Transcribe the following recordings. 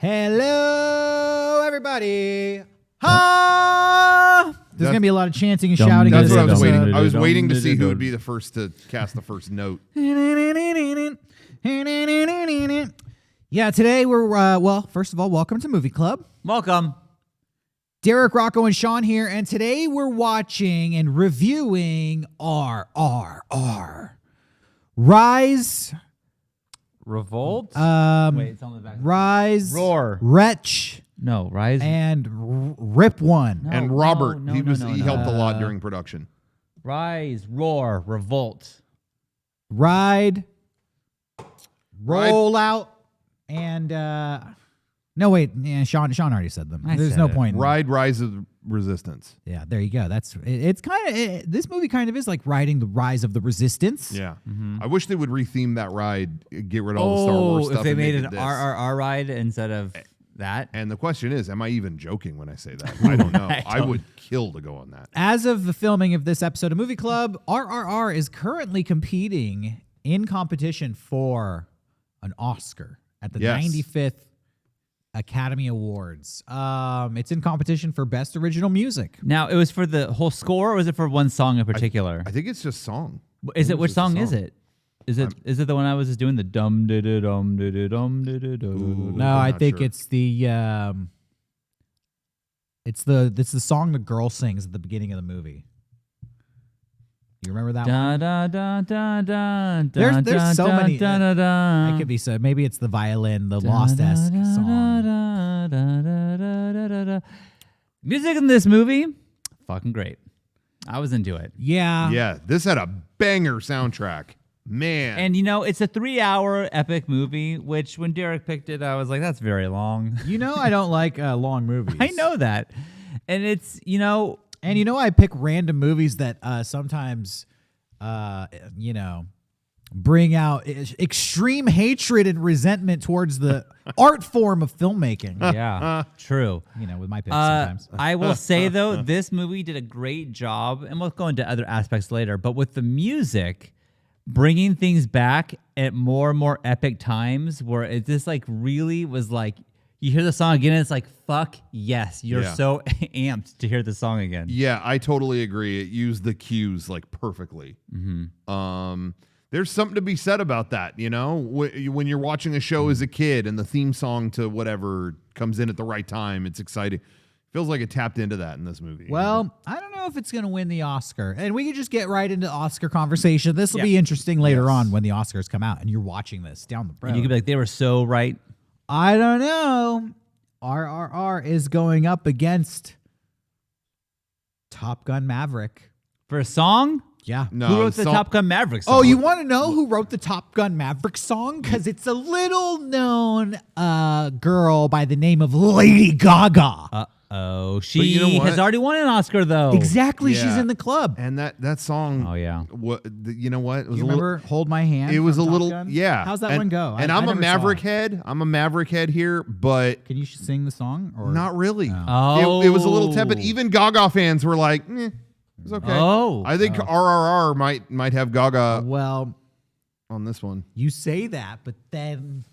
Hello, everybody. Ha! There's going to be a lot of chanting and shouting. That's what I was waiting. I was waiting to see who would be the first to cast the first note. Yeah, today we're, first of all, welcome to Movie Club. Welcome. Derek, Rocco, and Sean here, and today we're watching and reviewing RRR. Rise... Revolt? Wait, it's on the back. Rise, Roar, Wretch, no, Rise, and Rip One. No, And Robert, no, he helped a lot during production. Rise, Roar, Revolt, Ride, Roll Out, and no wait, yeah, Sean already said them. There's no point. Rise of Resistance. Yeah, there you go. It's kind of this movie kind of is like riding the rise of the resistance. Yeah, I wish they would retheme that ride, get rid of all the Star Wars stuff. If they and made make an it this. RRR ride instead of that. And the question is, am I even joking when I say that? I don't know. I would kill to go on that. As of the filming of this episode of Movie Club, RRR is currently competing in competition for an Oscar at the 95th Academy Awards. It's in competition for Best Original Music. Now, it was for the whole score, or was it for one song in particular? I think it's just song. Is it which song is it? Is it the one I was just doing the dum da da dum da da dum da da dum? No, I think it's the it's the song the girl sings at the beginning of the movie. You remember that one? Da da da da da. There's so many. Da, da, da. It could be so. Maybe it's the violin, the Lost-esque song. Da, da, da, da, da, da, da. Music in this movie, fucking great. I was into it. Yeah. Yeah, this had a banger soundtrack. Man. And, you know, it's a 3-hour epic movie, which when Derek picked it, I was like, that's very long. You know I don't like long movies. I know that. And it's, you know... And you know I pick random movies that sometimes, bring out extreme hatred and resentment towards the art form of filmmaking. Yeah, true. You know, with my picks sometimes. I will say, though, this movie did a great job, and we'll go into other aspects later, but with the music, bringing things back at more and more epic times where it just like really was like, you hear the song again, and it's like, fuck yes. You're so amped to hear the song again. Yeah, I totally agree. It used the cues like perfectly. Mm-hmm. There's something to be said about that, you know? When you're watching a show as a kid and the theme song to whatever comes in at the right time, it's exciting. Feels like it tapped into that in this movie. Well, I don't know if it's going to win the Oscar. And we could just get right into Oscar conversation. This will be interesting later on when the Oscars come out and you're watching this down the road. And you could be like, they were so right. I don't know. RRR is going up against Top Gun Maverick. For a song? Yeah. No, Who wrote the Top Gun Maverick song? Oh, you want to know who wrote the Top Gun Maverick song? Because it's a little known girl by the name of Lady Gaga. Oh, she has already won an Oscar, though. Exactly. Yeah. She's in the club. And that song. Oh, yeah. You know what? It was You remember Hold My Hand? It was a from Top little, Gun? yeah. How's that one go? And I'm a Maverick head. I'm a Maverick head here, but Can you sing the song? Or not really. Oh. It was a little tepid. Even Gaga fans were like, it's okay. Oh. I think RRR might have Gaga Well, on this one. you say that, but then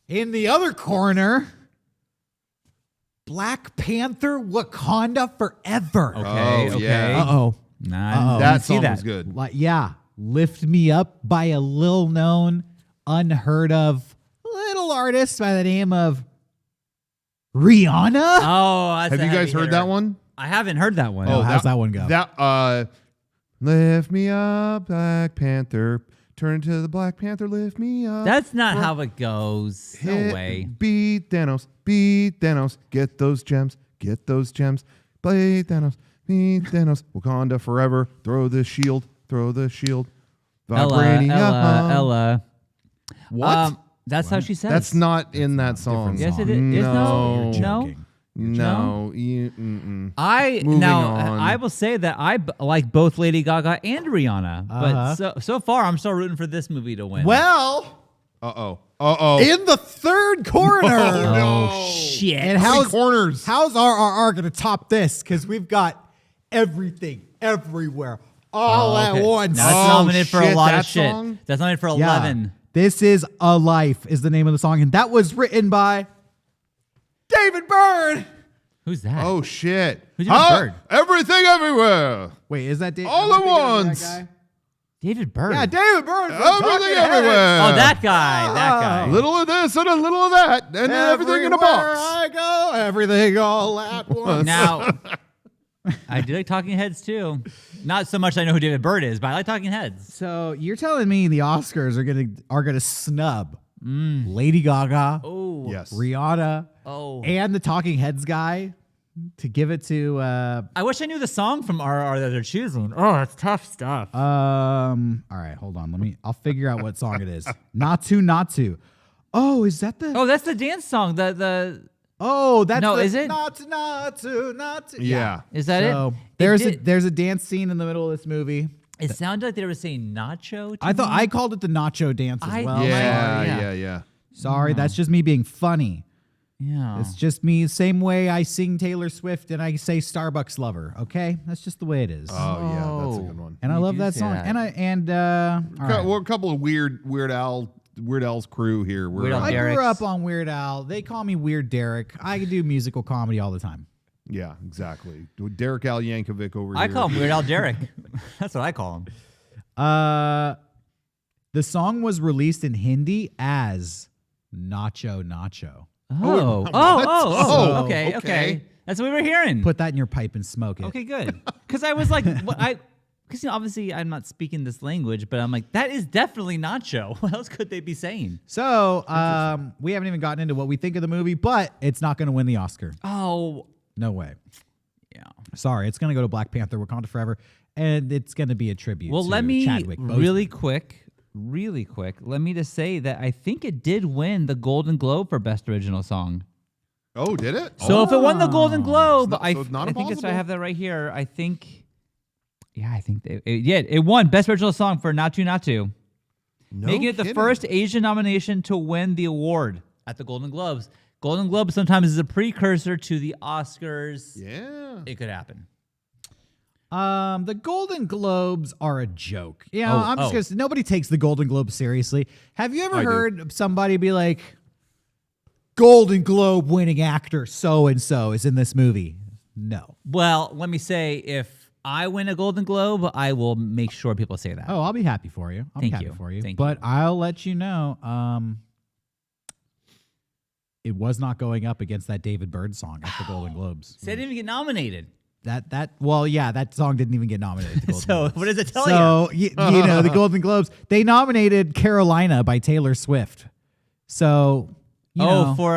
in the other corner, Black Panther Wakanda Forever. Okay, Oh, okay. yeah. Uh-oh. Nah, I That didn't see song that. was good. Like, yeah. Lift Me Up by a little known, unheard of little artist by the name of Rihanna. Oh, that's Have a you guys heavy heard hitter. that one? I haven't heard that one. Oh, how's that one go? That lift me up, Black Panther. Turn into the Black Panther, lift me up. That's not how it goes. No Hit, way. Beat Thanos, get those gems, play Thanos, beat Thanos. Wakanda forever, throw the shield. Vibranium. Ella. What? That's how she says. That's not in that song. Yes, it is. No. No. No. Moving Now on. I will say that I like both Lady Gaga and Rihanna, but so far I'm still rooting for this movie to win. Well, Uh-oh. in the third corner. Oh shit! And How many how's corners? RRR going to top this? Because we've got everything, everywhere, all at once. Now it's Oh, nominated for a shit, lot that of shit. song? That's nominated for Yeah. 11. This is A Life is the name of the song, and that was written by David Byrne. Who's that? Oh shit! Who's David Byrne? Everything everywhere, Wait, is that David? all at once. David Byrne. Yeah, David Byrne. Everything everywhere. Oh, that guy. That guy. A little of this and a little of that, and everything in a box. I go, everything all at once. Now, I do like Talking Heads too. Not so much I know who David Byrne is, but I like Talking Heads. So you're telling me the Oscars are gonna snub Lady Gaga, Oh. Yes. Rihanna, and the Talking Heads guy to give it to I wish I knew the song from RRR that they're choosing. Oh, it's tough stuff. all right, hold on. I'll figure out what song it is. Not to. Oh, is that the Oh, that's the dance song. The Oh, that's No, the, is it? Not to. Yeah. Is that So it? there's a dance scene in the middle of this movie. It sounded like they were saying nacho. To I thought me. I called it the nacho dance as well. Yeah. Sorry, that's just me being funny. Yeah. It's just me, same way I sing Taylor Swift and I say Starbucks lover. Okay, that's just the way it is. Oh yeah, that's a good one. and I you love do that say song. that. All right. We're a couple of Weird Al's crew here. Weird Al I Derek's. grew up on Weird Al. They call me Weird Derek. I do musical comedy all the time. Yeah, exactly. Derek Al Yankovic over here. I call him Weird Al Derek. That's what I call him. The song was released in Hindi as Nacho Nacho. Okay. That's what we were hearing. Put that in your pipe and smoke it. Okay, good. Because I was like, because obviously I'm not speaking this language, but I'm like, that is definitely nacho. What else could they be saying? So we haven't even gotten into what we think of the movie, but it's not going to win the Oscar. Oh, No way. yeah. Sorry, it's going to go to Black Panther: Wakanda Forever, and it's going to be a tribute. Well, to let me Chadwick Boseman. really quick. Let me just say that I think it did win the Golden Globe for Best Original Song. Oh, did it? So if it won the Golden Globe, so I it's not think it's. I impossible. have that right here. I think. Yeah, I think it won Best Original Song for Natu Natu, making it the kidding. first Asian nomination to win the award at the Golden Globes. Golden Globe sometimes is a precursor to the Oscars. Yeah. It could happen. The Golden Globes are a joke. You know, I'm just oh. gonna say, nobody takes the Golden Globes seriously. Have you ever I do. heard somebody be like, Golden Globe winning actor so and so is in this movie? No. Well, let me say, if I win a Golden Globe, I will make sure people say that. Oh, I'll be happy for you. I'll Thank be happy you. for you. Thank but I'll let you know. It was not going up against that David Byrne song at the Golden Globes. So they didn't even get nominated. That song didn't even get nominated at the Golden So Globes. what does it tell So, you know, the Golden Globes, they nominated Carolina by Taylor Swift. So, you know, for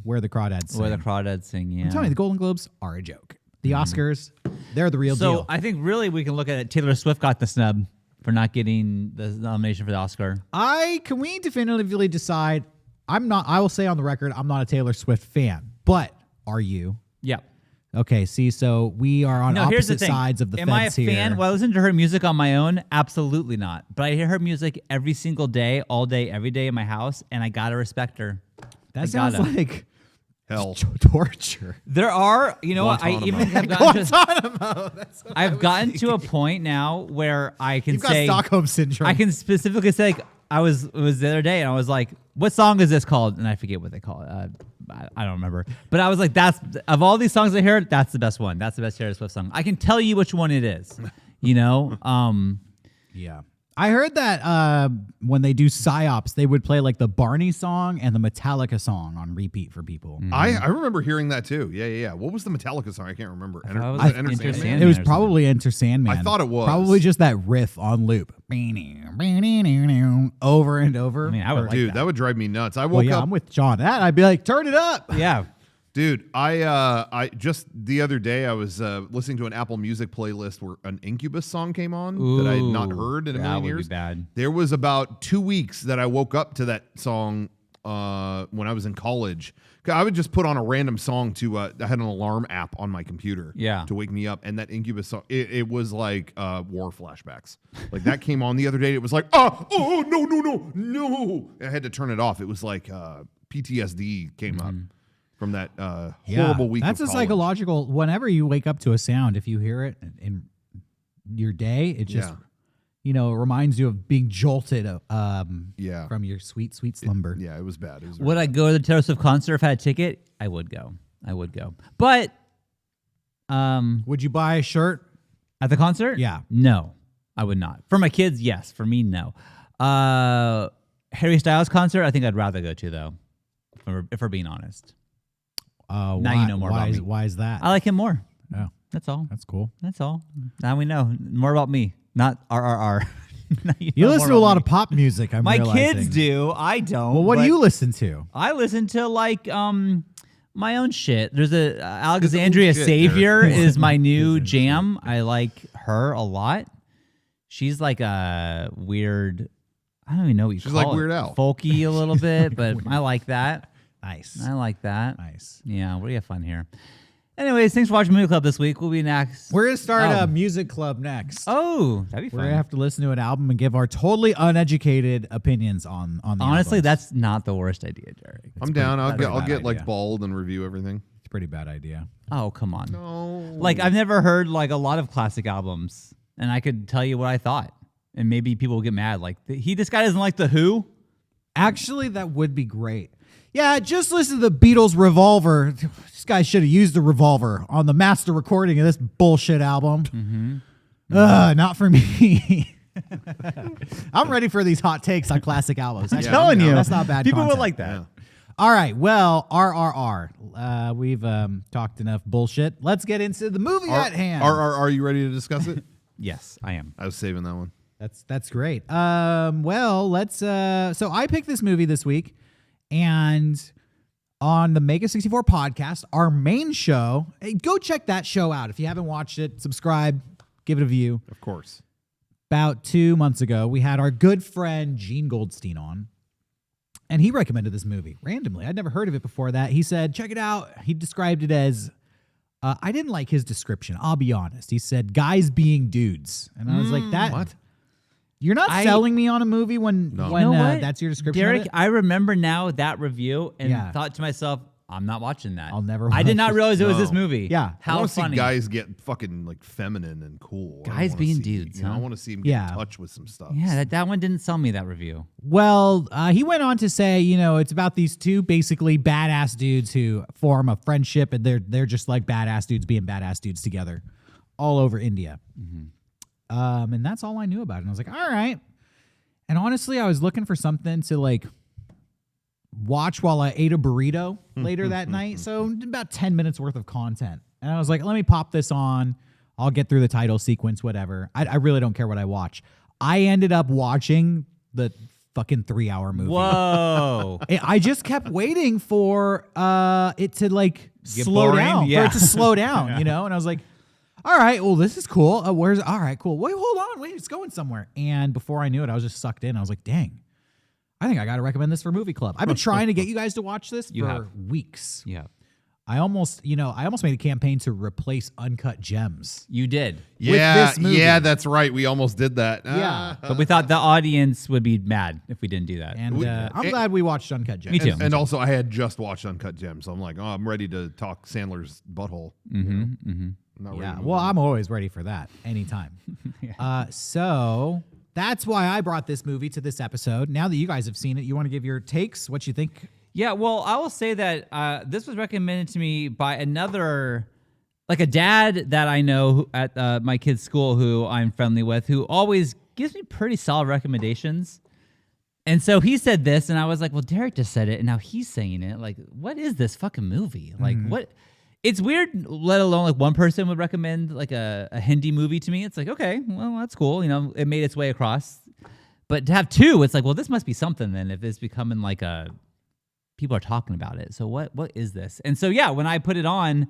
Where the Crawdads Sing. Where the Crawdads Sing, yeah. I'm telling you, the Golden Globes are a joke. The Oscars, they're the real So deal. I think really we can look at it. Taylor Swift got the snub for not getting the nomination for the Oscar. Can we definitively decide, I will say on the record, I'm not a Taylor Swift fan, but are you? Yeah. Okay, see, so we are on No, here's the opposite thing. sides of the Am I a fence here. fan? Well, I listen to her music on my own. Absolutely not. But I hear her music every single day, all day, every day in my house, and I gotta respect her. That sounds gotta. like Hell. torture. There are, you know what? I Guantanamo. even have gotten to, Guantanamo. That's what I've gotten to a point now where I can You've got say Stockholm syndrome. I can specifically say, like, it was the other day, and I was like, "What song is this called?" And I forget what they call it. I don't remember. But I was like, "That's of all these songs I heard, that's the best one. That's the best Taylor Swift song." I can tell you which one it is. You know. Yeah. I heard that when they do psyops, they would play like the Barney song and the Metallica song on repeat for people. I remember hearing that too. Yeah. What was the Metallica song? I can't remember. thought it was Was it like Enter Enter Sandman? Sandman. It was or probably Enter Sandman. I thought it was. Probably just that riff on loop. Over and over. I mean, I would like Dude, that. that would drive me nuts. I Well, woke yeah, up. I'm with John. That I'd be like, turn it up. Yeah. Dude, I just the other day I was listening to an Apple Music playlist where an Incubus song came on that I had not Ooh, heard in a that million would years. be bad. There was about 2 weeks that I woke up to that song when I was in college. I would just put on a random song to I had an alarm app on my computer to wake me up, and that Incubus song it was like war flashbacks. Like that came on the other day. It was like no. I had to turn it off. It was like PTSD came up from that horrible week. That's of a college. psychological. Whenever you wake up to a sound, if you hear it in your day, it just it reminds you of being jolted Yeah. from your sweet, sweet slumber. Yeah, it was bad. It was Would I go to the Taylor Swift concert if I had a ticket? I would go. But Would you buy a shirt? at the concert? Yeah. No, I would not. For my kids, yes. For me, no. Harry Styles concert, I think I'd rather go to, though, if we're being honest. Now you know more about me. Why is that? I like him more. Oh, That's all. that's cool. That's all. Now we know more about me, not RRR. Now You know listen more to a about lot me. of pop music. I'm My realizing. kids do. I don't. Well, what do but you listen to? I listen to my own shit. There's a Alexandria shit, Savior Derek. is my new jam. I like her a lot. She's like a weird. I don't even know what you She's call like it. Weird Al. Folky a little bit, but I like that. Nice. I like that. Nice. Yeah, we have fun here. Anyways, thanks for watching Movie Club this week. We'll be next. We're gonna start a Oh. music club next. Oh, that'd be We're fun. gonna have to listen to an album and give our totally uneducated opinions on the Honestly, albums. that's not the worst idea, Derek. I'm down. I'll that's a get bad like idea. bald and review everything. It's a pretty bad idea. Oh, come on. No. Like, I've never heard like a lot of classic albums, and I could tell you what I thought, and maybe people will get mad. Like, this guy doesn't like The Who. Actually, that would be great. Yeah, just listen to the Beatles' Revolver. This guy should have used the revolver on the master recording of this bullshit album. Not for me. I'm ready for these hot takes on classic albums. I'm telling you, that's not bad. People content. would like that. Yeah. All right, well, RRR. We've talked enough bullshit. Let's get into the movie at hand. Are you ready to discuss it? Yes, I am. I was saving that one. That's great. Well, let's. So I picked this movie this week, and on the Mega64 podcast, our main show. Hey, go check that show out if you haven't watched it. Subscribe, give it a view. Of course. About 2 months ago, we had our good friend Gene Goldstein on, and he recommended this movie randomly. I'd never heard of it before that. He said, check it out. He described it as, I didn't like his description. I'll be honest. He said, guys being dudes. And I was like, that. What? You're not selling me on a movie when No. You know what? that's your description Derek, of it? I remember now that review and Yeah. thought to myself, I'm not watching that. I'll never I watch did not this. realize it was No. this movie. Yeah. I How want to see funny. guys get fucking like feminine and cool. I Guys wanna being see, dudes, You know, huh? I want to see him get Yeah. in touch with some stuff. Yeah, that one didn't sell me, that review. Well, he went on to say, it's about these two basically badass dudes who form a friendship, and they're just like badass dudes being badass dudes together all over India. And that's all I knew about it. And I was like, all right. And honestly, I was looking for something to like watch while I ate a burrito later that night. So about 10 minutes worth of content. And I was like, let me pop this on. I'll get through the title sequence, whatever. I really don't care what I watch. I ended up watching the fucking 3-hour movie. Whoa. I just kept waiting for it to like Get slow boring? down, Yeah. for it to slow down, And I was like, all right, well, this is cool. All right, cool. Wait, hold on. Wait, it's going somewhere. And before I knew it, I was just sucked in. I was like, dang, I think I got to recommend this for Movie Club. I've been trying to get you guys to watch this You for have. weeks. Yeah. I almost made a campaign to replace Uncut Gems. You did. Yeah, this movie. yeah, that's right. We almost did that. Yeah. But we thought the audience would be mad if we didn't do that. And I'm it- glad we watched Uncut Gems. Me too. And also, I had just watched Uncut Gems, so I'm like, oh, I'm ready to talk Sandler's butthole. I'm not ready Yeah, to move well, on. I'm always ready for that anytime. So that's why I brought this movie to this episode. Now that you guys have seen it, you want to give your takes, what you think? Yeah, well, I will say that this was recommended to me by another, like a dad that I know at my kid's school who I'm friendly with, who always gives me pretty solid recommendations. And so he said this, and I was like, well, Derek just said it, and now he's saying it. Like, what is this fucking movie? Like, what? It's weird, let alone like one person would recommend like a Hindi movie to me. It's like, okay, well, that's cool. It made its way across. But to have two, it's like, well, this must be something then if it's becoming like people are talking about it. So what is this? And so, yeah, when I put it on,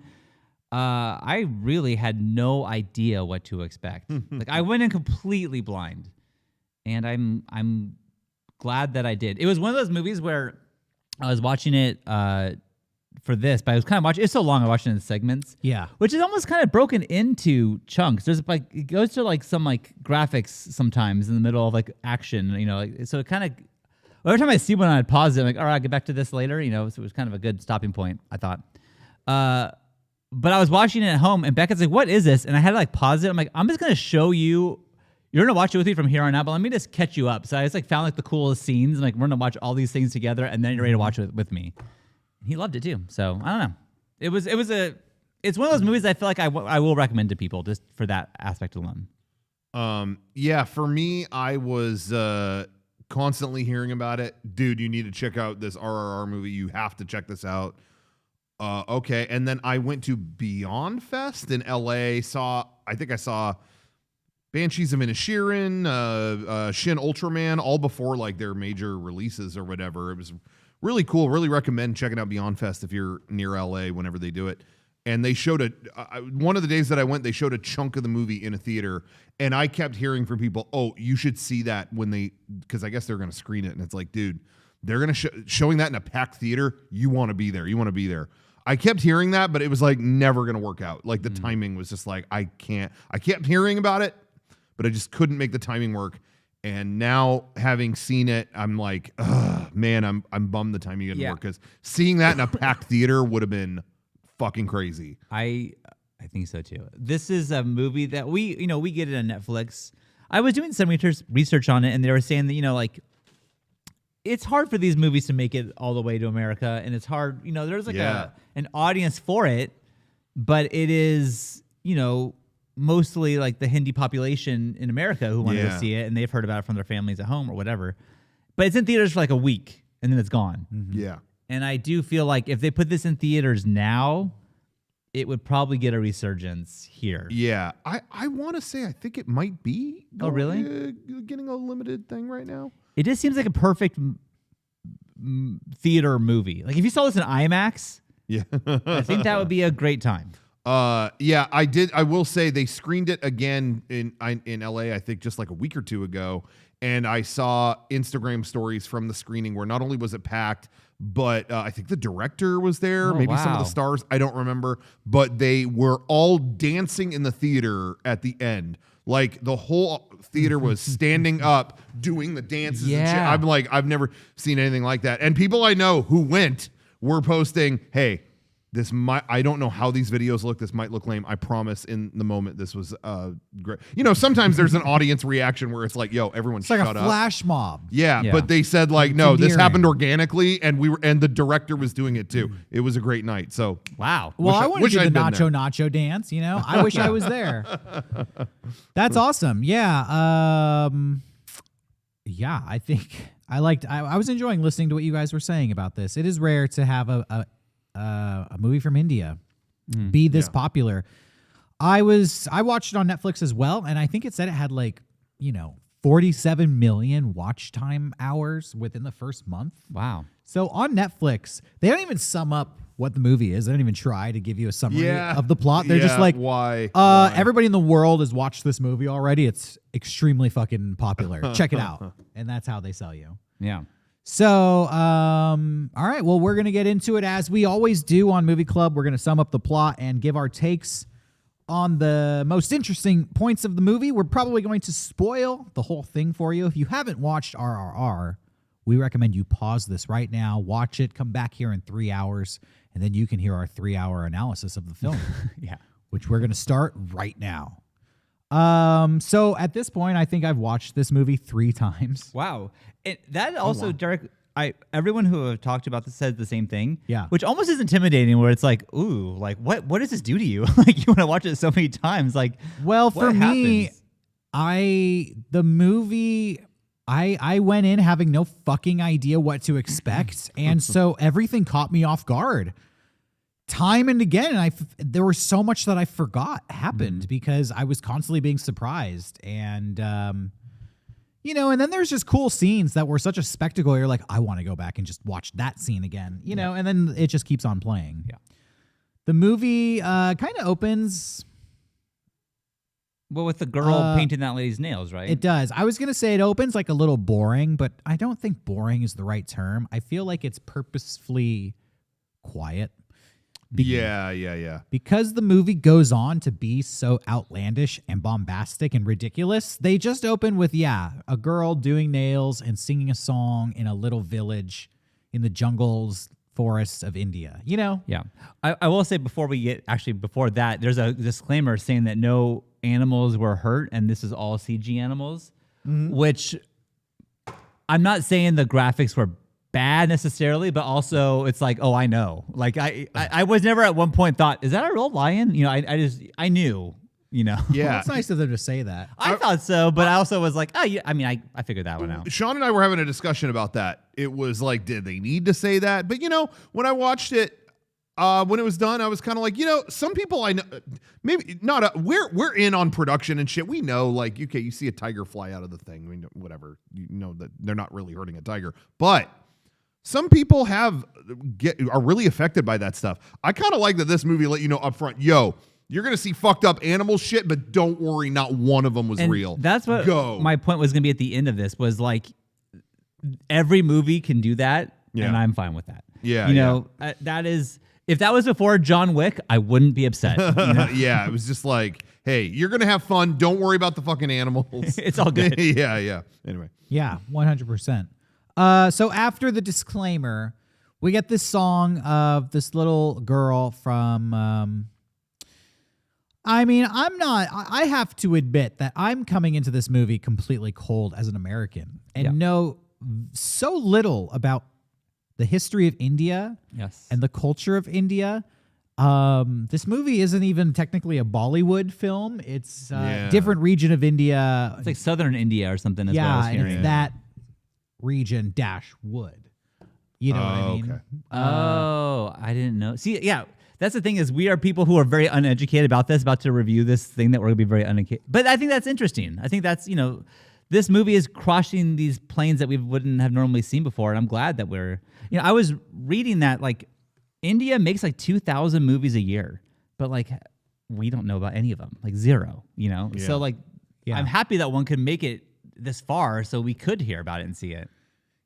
I really had no idea what to expect. Like I went in completely blind, and I'm glad that I did. It was one of those movies where I was watching it for this, but I was kind of watching. It's so long. I watched it in segments. Yeah. Which is almost kind of broken into chunks. There's like it goes to like some like graphics sometimes in the middle of like action. So it kind of. Every time I see one, I'd pause it. I'm like, all right, I'll get back to this later. So it was kind of a good stopping point, I thought. But I was watching it at home, and Becca's like, what is this? And I had to like pause it. I'm like, I'm just going to show you. you're gonna watch it with me from here on out, but let me just catch you up. So I just like found like the coolest scenes, and like we're gonna watch all these things together, and then you're ready to watch it with me. He loved it too. So I don't know. It's one of those movies I feel like I will recommend to people just for that aspect alone. Yeah, for me, I was constantly hearing about it. Dude, you need to check out this RRR movie. You have to check this out. Okay, and then I went to Beyond Fest in LA. I think I saw Banshees of Inisherin, Shin Ultraman, all before like their major releases or whatever. It was really cool. Really recommend checking out Beyond Fest if you're near LA whenever they do it. And they showed one of the days that I went, they showed a chunk of the movie in a theater. And I kept hearing from people, oh, you should see that because I guess they're going to screen it. And it's like, dude, they're going to showing that in a packed theater. You want to be there. You want to be there. I kept hearing that, but it was like never going to work out. Like the timing was just like, I kept hearing about it, but I just couldn't make the timing work. And now having seen it, I'm like, man, I'm bummed the timing didn't work, because seeing that in a packed theater would have been fucking crazy. I think so too. This is a movie that we get it on Netflix. I was doing some research on it, and they were saying that, like, it's hard for these movies to make it all the way to America, and it's hard, there's like an audience for it, but it is, mostly like the Hindi population in America who wanted to see it, and they've heard about it from their families at home or whatever. But it's in theaters for like a week, and then it's gone. Mm-hmm. Yeah. And I do feel like if they put this in theaters now, it would probably get a resurgence here. Yeah. I want to say I think it might be really? Getting a limited thing right now. It just seems like a perfect theater movie. Like if you saw this in IMAX, I think that would be a great time. Yeah, I did. I will say they screened it again in LA, I think just like a week or two ago. And I saw Instagram stories from the screening where not only was it packed, but I think the director was there, maybe some of the stars. I don't remember, but they were all dancing in the theater at the end. Like the whole theater was standing up, doing the dances. And shit. I'm like, I've never seen anything like that. And people I know who went were posting, hey, I don't know how these videos look. This might look lame. I promise in the moment this was great. Sometimes there's an audience reaction where it's like, yo, everyone shut up. It's like a flash mob. Yeah, but they said like, no, this happened organically, and the director was doing it too. It was a great night. So wow. Well, I want to do the nacho dance, I wish I was there. That's awesome. Yeah. Yeah, I think I was enjoying listening to what you guys were saying about this. It is rare to have a movie from India be this popular. I watched it on Netflix as well, and I think it said it had 47 million watch time hours within the first month. Wow. So on Netflix, they don't even sum up what the movie is. They don't even try to give you a summary of the plot. They're just like, why? Everybody in the world has watched this movie already. It's extremely fucking popular. Check it out. And that's how they sell you. Yeah. So, all right. Well, we're going to get into it as we always do on Movie Club. We're going to sum up the plot and give our takes on the most interesting points of the movie. We're probably going to spoil the whole thing for you. If you haven't watched RRR, we recommend you pause this right now, watch it, come back here in 3 hours, and then you can hear our 3-hour analysis of the film. Which we're going to start right now. So at this point, I think I've watched this movie 3 times. Wow. That also, Derek, everyone who have talked about this said the same thing. Yeah. Which almost is intimidating, where it's like, ooh, like what does this do to you? Like you want to watch it so many times. Like, well, for me, I went in having no fucking idea what to expect. And so everything caught me off guard. Time and again, and there was so much that I forgot happened because I was constantly being surprised. And, and then there's just cool scenes that were such a spectacle. You're like, I want to go back and just watch that scene again, know, and then it just keeps on playing. Yeah. The movie kind of opens. Well, with the girl painting that lady's nails, right? It does. I was going to say it opens like a little boring, but I don't think boring is the right term. I feel like it's purposefully quiet. Yeah. Because the movie goes on to be so outlandish and bombastic and ridiculous, they just open with, a girl doing nails and singing a song in a little village in the jungles, forests of India, Yeah. I will say before that, there's a disclaimer saying that no animals were hurt, and this is all CG animals, which I'm not saying the graphics were bad necessarily, but also it's like, oh, I know. Like I was never at one point thought, is that a real lion? You know, I knew. You know, Yeah. Well, it's nice of them to say that. I thought so, but I also was like, oh, yeah. I mean, I figured that one out. Sean and I were having a discussion about that. It was like, did they need to say that? But, you know, when I watched it, when it was done, I was kind of like, you know, some people I know, maybe not, we're in on production and shit. We know, like, okay, you see a tiger fly out of the thing. I mean, whatever. You know that they're not really hurting a tiger. But some people are really affected by that stuff. I kind of like that this movie let you know up front, yo, you're going to see fucked up animal shit, but don't worry, not one of them was real. That's what my point was going to be at the end of this was like every movie can do that, and I'm fine with that. Yeah. You know, that is, if that was before John Wick, I wouldn't be upset. You know? Yeah, it was just like, hey, you're going to have fun. Don't worry about the fucking animals. It's all good. Yeah. Anyway. Yeah, 100%. So after the disclaimer, we get this song of this little girl from... I mean, I have to admit that I'm coming into this movie completely cold as an American and know so little about the history of India and the culture of India. This movie isn't even technically a Bollywood film. It's a different region of India. It's like southern India or something as well. Yeah, and it's that region - wood. You know what I mean? Okay. I didn't know. See, yeah. That's the thing is we are people who are very uneducated about this, about to review this thing that we're going to be very uneducated. But I think that's interesting. I think that's, you know, this movie is crossing these planes that we wouldn't have normally seen before. And I'm glad that we're, you know, I was reading that like India makes like 2,000 movies a year, but like we don't know about any of them, like zero, you know? Yeah. So like I'm happy that one could make it this far so we could hear about it and see it.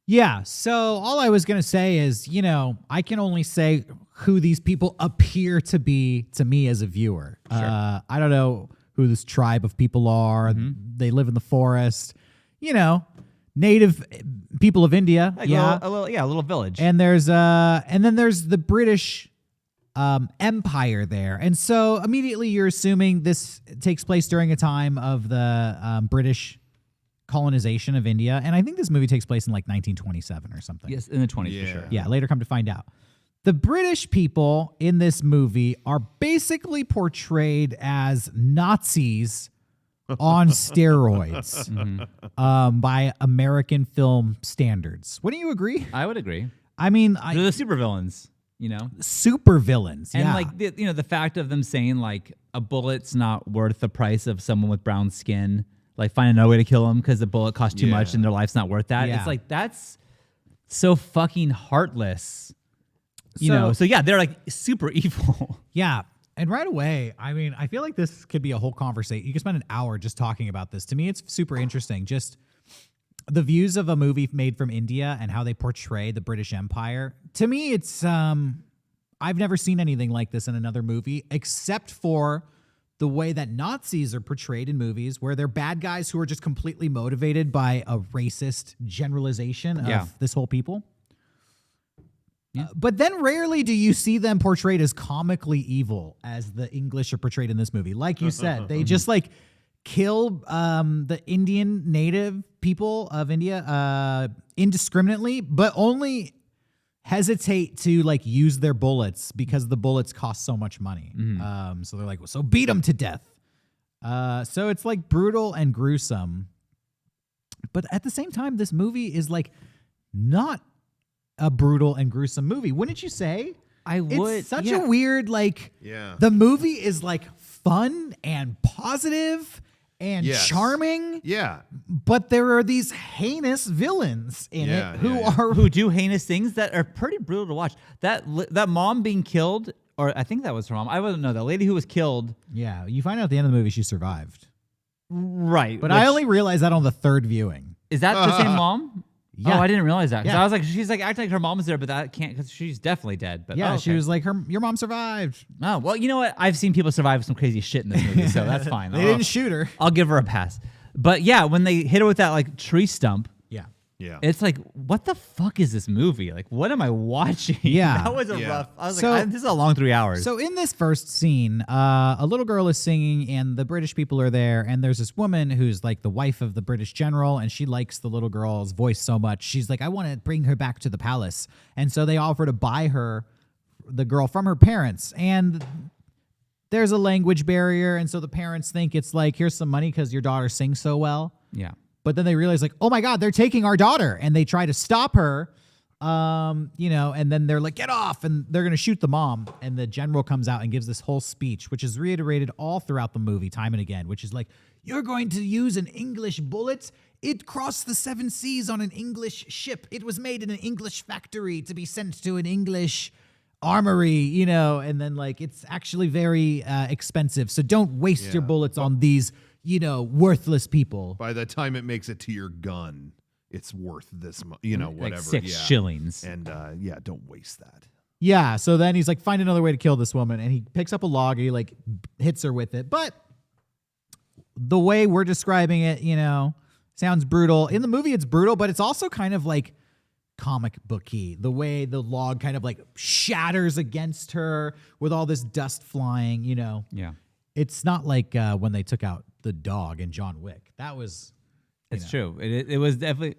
Yeah, so all I was going to say is, you know, I can only say who these people appear to be to me as a viewer. Sure. I don't know who this tribe of people are. They live in the forest. You know, native people of India. Like a little village. And then there's the British Empire there. And so immediately you're assuming this takes place during a time of the British colonization of India, and I think this movie takes place in like 1927 or something. Yes, in the 20s for sure. Yeah, later come to find out. The British people in this movie are basically portrayed as Nazis on steroids by American film standards. Wouldn't you agree? I would agree. I mean, they're the supervillains, you know? Super villains, and like, the fact of them saying like a bullet's not worth the price of someone with brown skin. Like find another way to kill them because the bullet costs too much and their life's not worth that. It's like, that's so fucking heartless. You know? So yeah, they're like super evil. Yeah. And right away, I mean, I feel like this could be a whole conversation. You could spend an hour just talking about this. To me, it's super interesting. Just the views of a movie made from India and how they portray the British Empire. To me, it's, I've never seen anything like this in another movie except for the way that Nazis are portrayed in movies where they're bad guys who are just completely motivated by a racist generalization of this whole people. Yeah. But then rarely do you see them portrayed as comically evil as the English are portrayed in this movie. Like you said, they just like kill the Indian native people of India indiscriminately, but only hesitate to like use their bullets because the bullets cost so much money. So they're like, so beat them to death. So it's like brutal and gruesome. But at the same time, this movie is like not a brutal and gruesome movie. Wouldn't you say? I would. It's such a weird, like, the movie is like fun and positive and charming. Yeah. But there are these heinous villains in it who do heinous things that are pretty brutal to watch. That mom being killed, or I think that was her mom. I wouldn't know. The lady who was killed. Yeah, you find out at the end of the movie she survived. Right. But I only realized that on the third viewing. Is that the same mom? Yeah. Oh, I didn't realize that. Because I was like, she's like acting like her mom is there, but that can't, because she's definitely dead. But yeah, she was like, your mom survived. Oh, well, you know what? I've seen people survive some crazy shit in this movie, so that's fine. They didn't shoot her. I'll give her a pass. But yeah, when they hit her with that like tree stump, Yeah. It's like, what the fuck is this movie? Like, what am I watching? Yeah. That was a Yeah. rough. I was So- like, this is a long 3 hours. So in this first scene, a little girl is singing, and the British people are there, and there's this woman who's like the wife of the British general, and she likes the little girl's voice so much. She's like, I want to bring her back to the palace. And so they offer to buy her, the girl, from her parents. And there's a language barrier, and so the parents think it's like, here's some money because your daughter sings so well. yeah. But then they realize, like, oh my God, they're taking our daughter, and they try to stop her. And then they're like, get off, and they're gonna shoot the mom. And the general comes out and gives this whole speech, which is reiterated all throughout the movie, time and again, which is like, you're going to use an English bullet. It crossed the 7 seas on an English ship. It was made in an English factory to be sent to an English armory, and then like it's actually very expensive. So don't waste your bullets on these, worthless people. By the time it makes it to your gun, it's worth this whatever. Like 6 yeah. shillings. And don't waste that. Yeah, so then he's like, find another way to kill this woman, and he picks up a log, and he like hits her with it. But the way we're describing it, sounds brutal. In the movie, it's brutal, but it's also kind of like comic booky. The way the log kind of like shatters against her with all this dust flying, Yeah. It's not like when they took out the dog in John Wick. That was... It's true. It was definitely,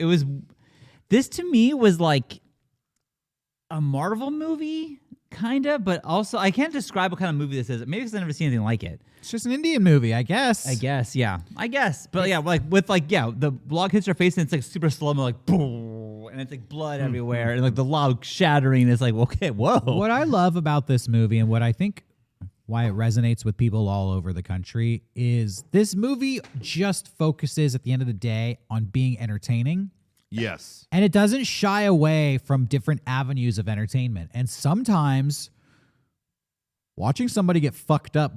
this to me was like a Marvel movie, kind of, but also I can't describe what kind of movie this is. Maybe because I've never seen anything like it. It's just an Indian movie, I guess. Yeah. But yeah, the log hits her face and it's like super slow-mo, like boom, and it's like blood everywhere, and like the log shattering is like, okay, whoa. What I love about this movie, and what I think why it resonates with people all over the country, is this movie just focuses at the end of the day on being entertaining. Yes. And it doesn't shy away from different avenues of entertainment. And sometimes watching somebody get fucked up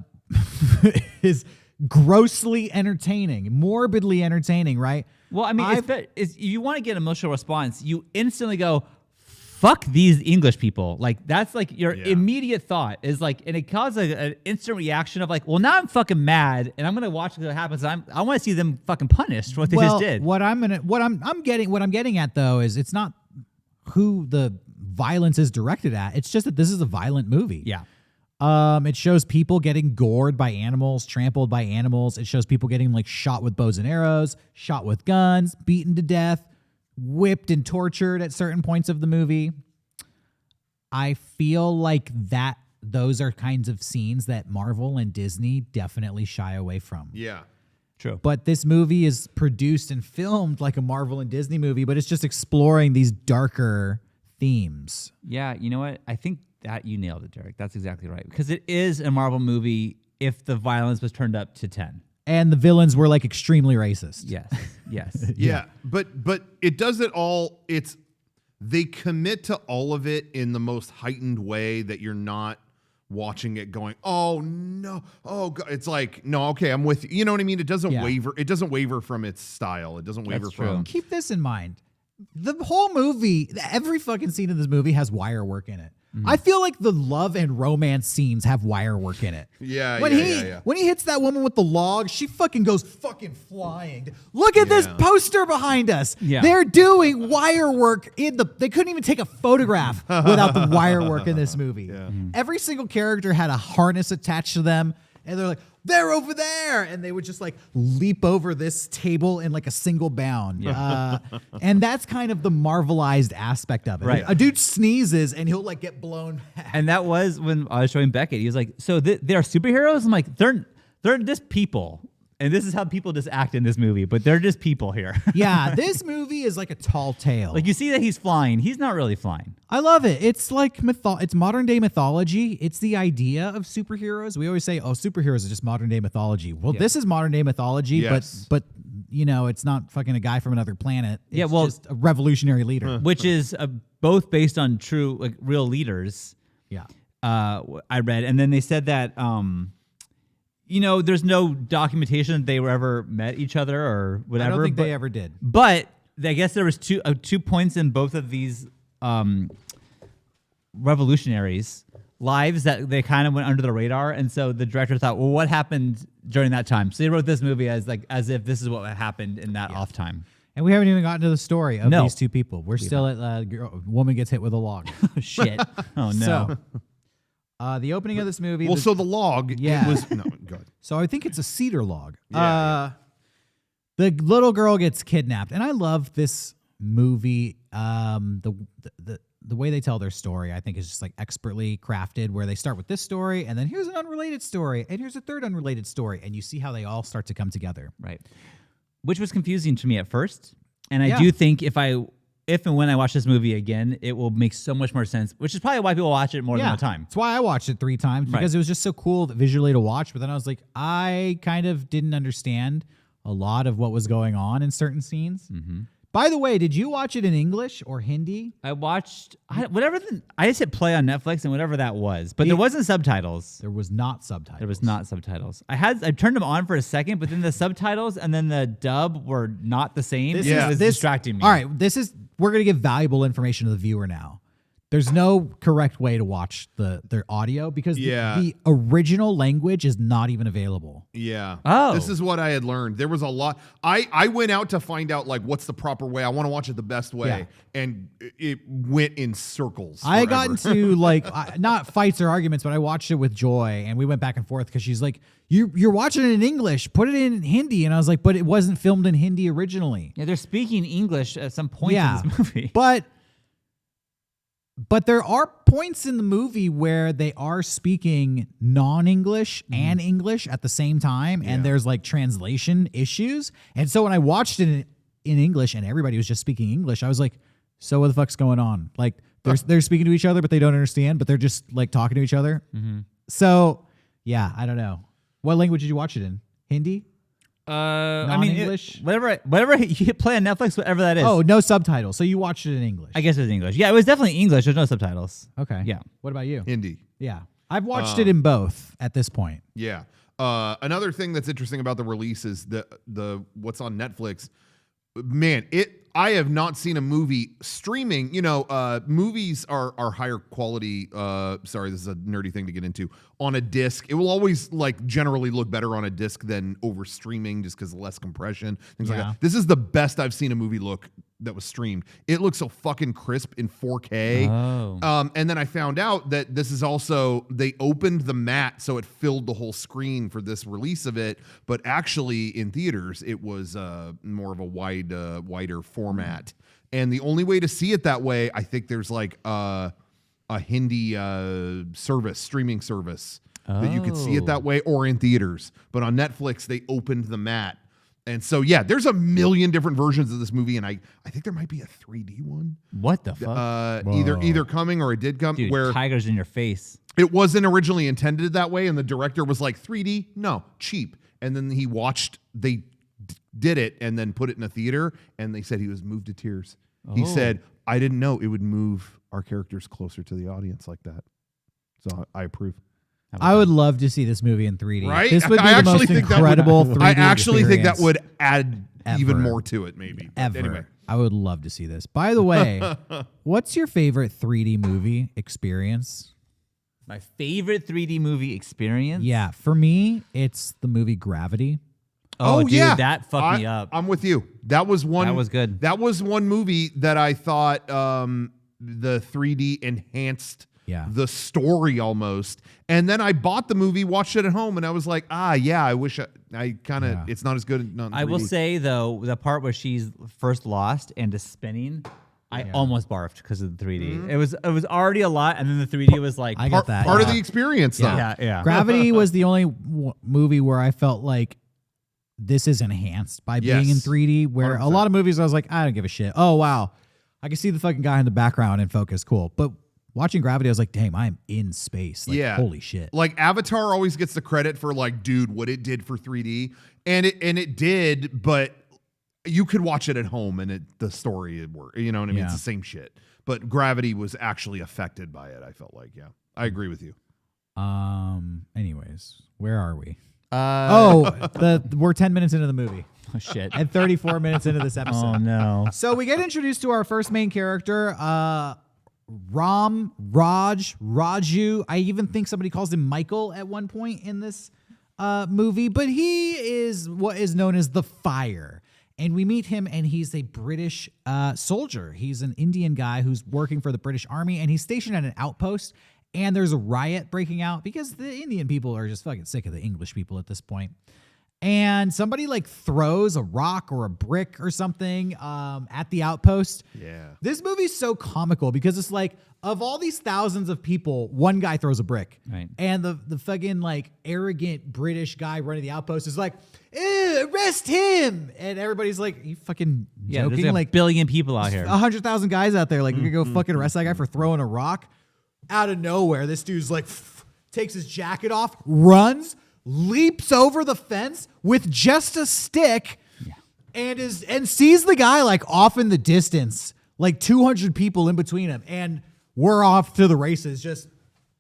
is grossly entertaining, morbidly entertaining, right? Well, I mean, you want to get an emotional response, you instantly go, fuck these English people. Like, that's like your immediate thought is like, and it causes an instant reaction of like, well, now I'm fucking mad, and I'm gonna watch what happens. I want to see them fucking punished for what they just did. What I'm getting at though is it's not who the violence is directed at. It's just that this is a violent movie. Yeah. It shows people getting gored by animals, trampled by animals. It shows people getting like shot with bows and arrows, shot with guns, beaten to death, whipped and tortured at certain points of the movie. I feel like those are kinds of scenes that Marvel and Disney definitely shy away from. Yeah. True. But this movie is produced and filmed like a Marvel and Disney movie, but it's just exploring these darker themes. Yeah, you know what? I think that you nailed it, Derek. That's exactly right. Because it is a Marvel movie if the violence was turned up to 10. And the villains were like extremely racist. Yes. Yeah. But it does it all. They commit to all of it in the most heightened way that you're not watching it going, oh no, oh God. It's like, no, okay, I'm with you. You know what I mean? It doesn't waver. It doesn't waver from its style. It doesn't waver from. Keep this in mind. The whole movie, every fucking scene in this movie has wire work in it. I feel like the love and romance scenes have wire work in it. Yeah, When he hits that woman with the log, she fucking goes fucking flying. Look at this poster behind us. Yeah. They're doing wire work they couldn't even take a photograph without the wire work in this movie. Yeah. Every single character had a harness attached to them, and they're like, they're over there, and they would just like leap over this table in like a single bound. And that's kind of the Marvelized aspect of it. Right. A dude sneezes and he'll like get blown back. And that was when I was showing Beckett. He was like, so they're superheroes? I'm like, they're just people. And this is how people just act in this movie, but they're just people here. Yeah, this movie is like a tall tale. Like, you see that he's flying. He's not really flying. I love it. It's like it's modern day mythology. It's the idea of superheroes. We always say, oh, superheroes are just modern day mythology. Well, this is modern day mythology, Yes. but it's not fucking a guy from another planet. It's just a revolutionary leader. Which is both based on true, like, real leaders. Yeah. I read. And then they said that, there's no documentation that they were ever met each other or whatever. I don't think they ever did. But I guess there was two points in both of these revolutionaries' lives that they kind of went under the radar, and so the director thought, well, what happened during that time? So they wrote this movie as if this is what happened in that off time. And we haven't even gotten to the story of No. these two people. We're still at woman gets hit with a log. Shit. Oh, no. So, the opening of this movie. Well, so the log, Yeah. it was, no, go ahead. So I think it's a cedar log. Yeah, The little girl gets kidnapped, and I love this movie. The way they tell their story, I think, is just like expertly crafted. Where they start with this story, and then here's an unrelated story, and here's a third unrelated story, and you see how they all start to come together. Right. Which was confusing to me at first. And I Yeah. do think if and when I watch this movie again, it will make so much more sense, which is probably why people watch it more than one time. That's why I watched it 3 times, because it was just so cool visually to watch. But then I was like, I kind of didn't understand a lot of what was going on in certain scenes. Mm-hmm. By the way, did you watch it in English or Hindi? I watched I just hit play on Netflix and whatever that was, but there wasn't subtitles. There was not subtitles. There was not subtitles. I turned them on for a second, but then the subtitles and then the dub were not the same. It was distracting me. All right, we're going to give valuable information to the viewer now. There's no correct way to watch their audio because the original language is not even available. Yeah. Oh. This is what I had learned. There was a lot. I went out to find out like what's the proper way. I want to watch it the best way. Yeah. And it went in circles. I got forever. into like not fights or arguments, but I watched it with Joy and we went back and forth because she's like, you're watching it in English, put it in Hindi. And I was like, but it wasn't filmed in Hindi originally. Yeah, they're speaking English at some point in this movie. But there are points in the movie where they are speaking non-English and English at the same time, and there's like translation issues. And so when I watched it in English and everybody was just speaking English, I was like, so what the fuck's going on? Like they're speaking to each other, but they don't understand, but they're just like talking to each other. Mm-hmm. So yeah, I don't know. What language did you watch it in? Hindi? I mean, English? whatever you hit play on Netflix, whatever that is. Oh, no subtitles. So you watched it in English. I guess it was English. Yeah, it was definitely English. There's no subtitles. Okay. Yeah. What about you? Hindi. Yeah. I've watched it in both at this point. Yeah. Another thing that's interesting about the release is the what's on Netflix. Man, I have not seen a movie streaming. You know, movies are higher quality. Sorry, this is a nerdy thing to get into. On a disc, it will always like generally look better on a disc than over streaming, just because less compression, things like that. This is the best I've seen a movie look that was streamed. It looks so fucking crisp in 4K. Oh. And then I found out that this is also, they opened the mat so it filled the whole screen for this release of it, but actually in theaters it was more of a wider format. And the only way to see it that way, I think there's like a Hindi streaming service that you could see it that way, or in theaters. But on Netflix they opened the mat. And so, yeah, there's a million different versions of this movie, and I think there might be a 3D one. What the fuck? Either coming or it did come. Dude, where tigers in your face. it wasn't originally intended that way, and the director was like, 3D? No, cheap. And then he watched, they did it, and then put it in a theater, and they said he was moved to tears. He said, I didn't know it would move our characters closer to the audience like that. So I approve. I would love to see this movie in 3D. Right? This would be I the most actually think that incredible would, 3D I actually think that experience would add even ever. more to it, maybe. But ever. Anyway. I would love to see this. By the way, what's your favorite 3D movie experience? My favorite 3D movie experience? Yeah, for me, it's the movie Gravity. Oh, dude, yeah. that fucked me up. I'm with you. That was one. That was good. That was one movie that I thought the 3D enhanced the story almost. And then I bought the movie, watched it at home, and I was like, I wish I kind of, it's not as good. Not in I will 3D. say, though, the part where she's first lost and is spinning, I almost barfed because of the 3D. It was already a lot, and then the 3D was like I get that. part of the experience, though. Yeah. Gravity was the only movie where I felt like this is enhanced by being in 3D, where 100%. a lot of movies I was like, I don't give a shit. Oh, wow. I can see the fucking guy in the background in focus. Cool. But watching Gravity, I was like, damn, I'm in space. Like, holy shit. Like Avatar always gets the credit for like, dude, what it did for 3D. And it did, but you could watch it at home and the story would work. You know what I mean? Yeah. It's the same shit. But Gravity was actually affected by it, I felt like. Yeah. I agree with you. Anyways, where are we? Uh, We're 10 minutes into the movie. Oh, shit. And 34 minutes into this episode. Oh, no. So we get introduced to our first main character, Raju. I even think somebody calls him Michael at one point in this movie, but he is what is known as the Fire. And we meet him, and he's a British soldier. He's an Indian guy who's working for the British Army, and he's stationed at an outpost. And there's a riot breaking out because the Indian people are just fucking sick of the English people at this point. And somebody like throws a rock or a brick or something at the outpost. Yeah. This movie's so comical because it's like, of all these thousands of people, one guy throws a brick. Right. And the fucking like arrogant British guy running the outpost is like, arrest him. And everybody's like, you fucking joking? There's like a billion people out here. 100,000 guys out there. Like, you're going to go fucking arrest that guy for throwing a rock? Out of nowhere, this dude's like, takes his jacket off, runs, leaps over the fence with just a stick, and sees the guy like off in the distance, like 200 people in between him, and we're off to the races, just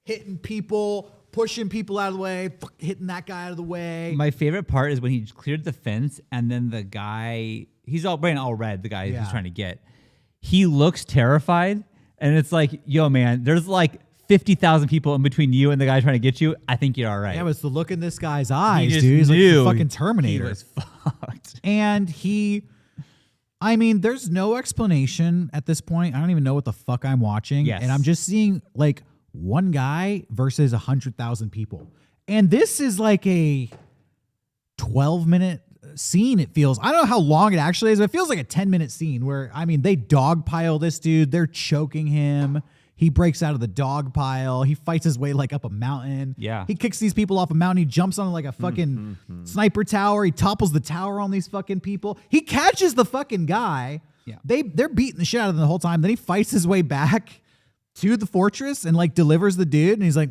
hitting people, pushing people out of the way, hitting that guy out of the way. My favorite part is when he cleared the fence, and then the guy, he's all wearing all red, the guy he's trying to get. He looks terrified, and it's like, yo, man, there's like 50,000 people in between you and the guy trying to get you. I think you're all right. Yeah, but it's the look in this guy's eyes, just dude. He's like knew the fucking Terminator. He was fucked. And I mean, there's no explanation at this point. I don't even know what the fuck I'm watching. Yes. And I'm just seeing like one guy versus 100,000 people. And this is like a 12-minute scene, it feels. I don't know how long it actually is, but it feels like a 10-minute scene where, I mean, they dogpile this dude. They're choking him. He breaks out of the dog pile. He fights his way like up a mountain. Yeah. He kicks these people off a mountain. He jumps on like a fucking sniper tower. He topples the tower on these fucking people. He catches the fucking guy. Yeah. They're beating the shit out of him the whole time. Then he fights his way back to the fortress and like delivers the dude. And he's like,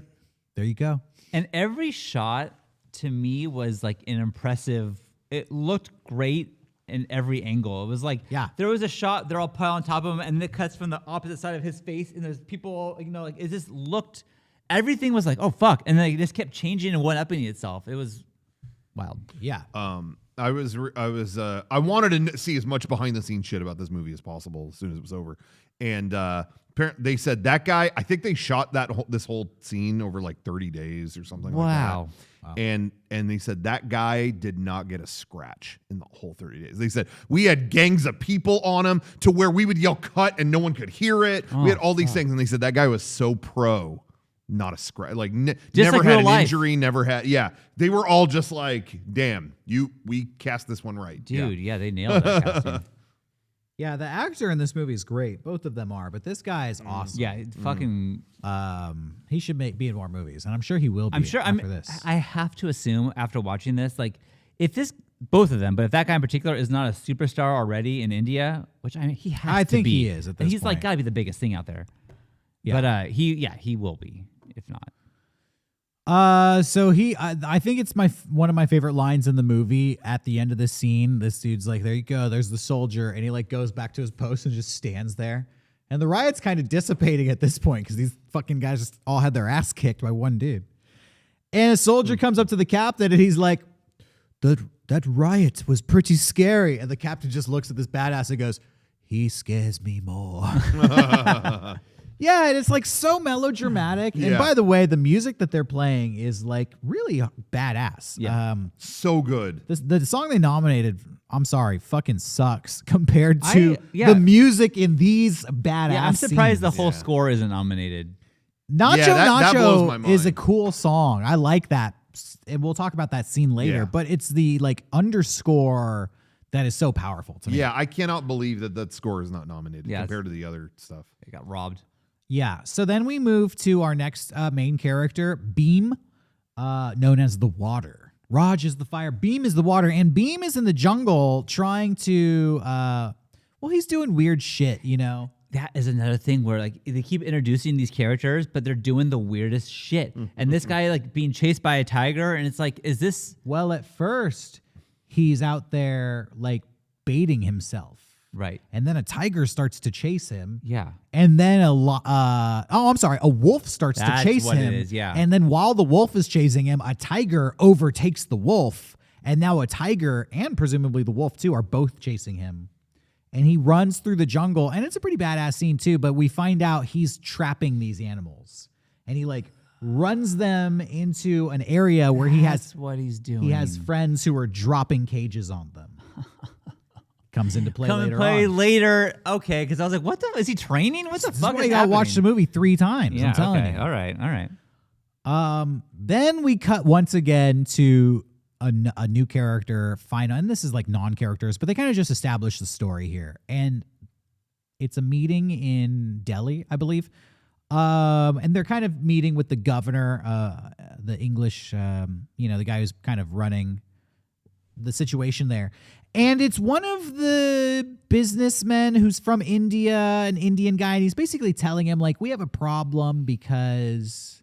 there you go. And every shot to me was like an impressive, it looked great in every angle. It was like, there was a shot, they're all piled on top of him, and then it cuts from the opposite side of his face, and there's people, you know, like it just looked, everything was like, oh fuck, and then it just kept changing and one-upping itself. It was wild. Yeah. I wanted to see as much behind the scenes shit about this movie as possible as soon as it was over, and they said that guy, I think they shot this whole scene over like 30 days or something. Wow. Like that. And they said that guy did not get a scratch in the whole 30 days. They said we had gangs of people on him to where we would yell cut and no one could hear it. We had all these things, and they said that guy was so pro, not a scratch, like never like had real an life. injury, never had. Yeah, they were all just like, damn, we cast this one right, Dude. Yeah, they nailed that casting. Yeah, the actor in this movie is great. Both of them are, but this guy is awesome. Yeah, it's fucking. He should be in more movies, and I'm sure he will be. I'm sure. after this. I have to assume after watching this, like, if both of them, but if that guy in particular is not a superstar already in India, which I mean, he has. I to think be. he is at this and he's point. like got to be the biggest thing out there. Yeah. But he will be if not. So I think it's one of my favorite lines in the movie. At the end of this scene, this dude's like, there you go, there's the soldier, and he like goes back to his post and just stands there. And the riot's kind of dissipating at this point because these fucking guys just all had their ass kicked by one dude. And a soldier comes up to the captain and he's like, that riot was pretty scary. And the captain just looks at this badass and goes, he scares me more. Yeah, and it's like so melodramatic. And by the way, the music that they're playing is like really badass. Yeah. so good. The song they nominated, I'm sorry, fucking sucks compared to yeah. the music in these badass Yeah, I'm surprised scenes. the whole score isn't nominated. Nacho that blows my Nacho mind. is a cool song. I like that. And we'll talk about that scene later. Yeah. But it's the like underscore that is so powerful to me. Yeah, I cannot believe that score is not nominated Yeah, compared to the other stuff. It got robbed. Yeah. So then we move to our next main character, Beam, known as the Water. Raj is the fire. Beam is the water. And Beam is in the jungle trying to, he's doing weird shit, you know? That is another thing where like they keep introducing these characters, but they're doing the weirdest shit. And this guy like being chased by a tiger, and it's like, is this? Well, at first, he's out there like baiting himself. Right. And then a tiger starts to chase him. Yeah. And then a wolf starts That's to chase what him. it is, yeah. And then while the wolf is chasing him, a tiger overtakes the wolf. And now a tiger and presumably the wolf too are both chasing him. And he runs through the jungle. And it's a pretty badass scene too, but we find out he's trapping these animals. And he like runs them into an area where That's what he's doing. he has friends who are dropping cages on them. comes into play Come later and play on. later. Okay, because I was like, what the is he training? What the This fuck is why is you gotta watch the happening? movie 3 times. Yeah, I'm telling okay. you. All right. Then we cut once again to a new character, and this is like non-characters, but they kind of just establish the story here. And it's a meeting in Delhi, I believe. And they're kind of meeting with the governor, the English, the guy who's kind of running the situation there. And it's one of the businessmen who's from India, an Indian guy, and he's basically telling him, like, we have a problem because,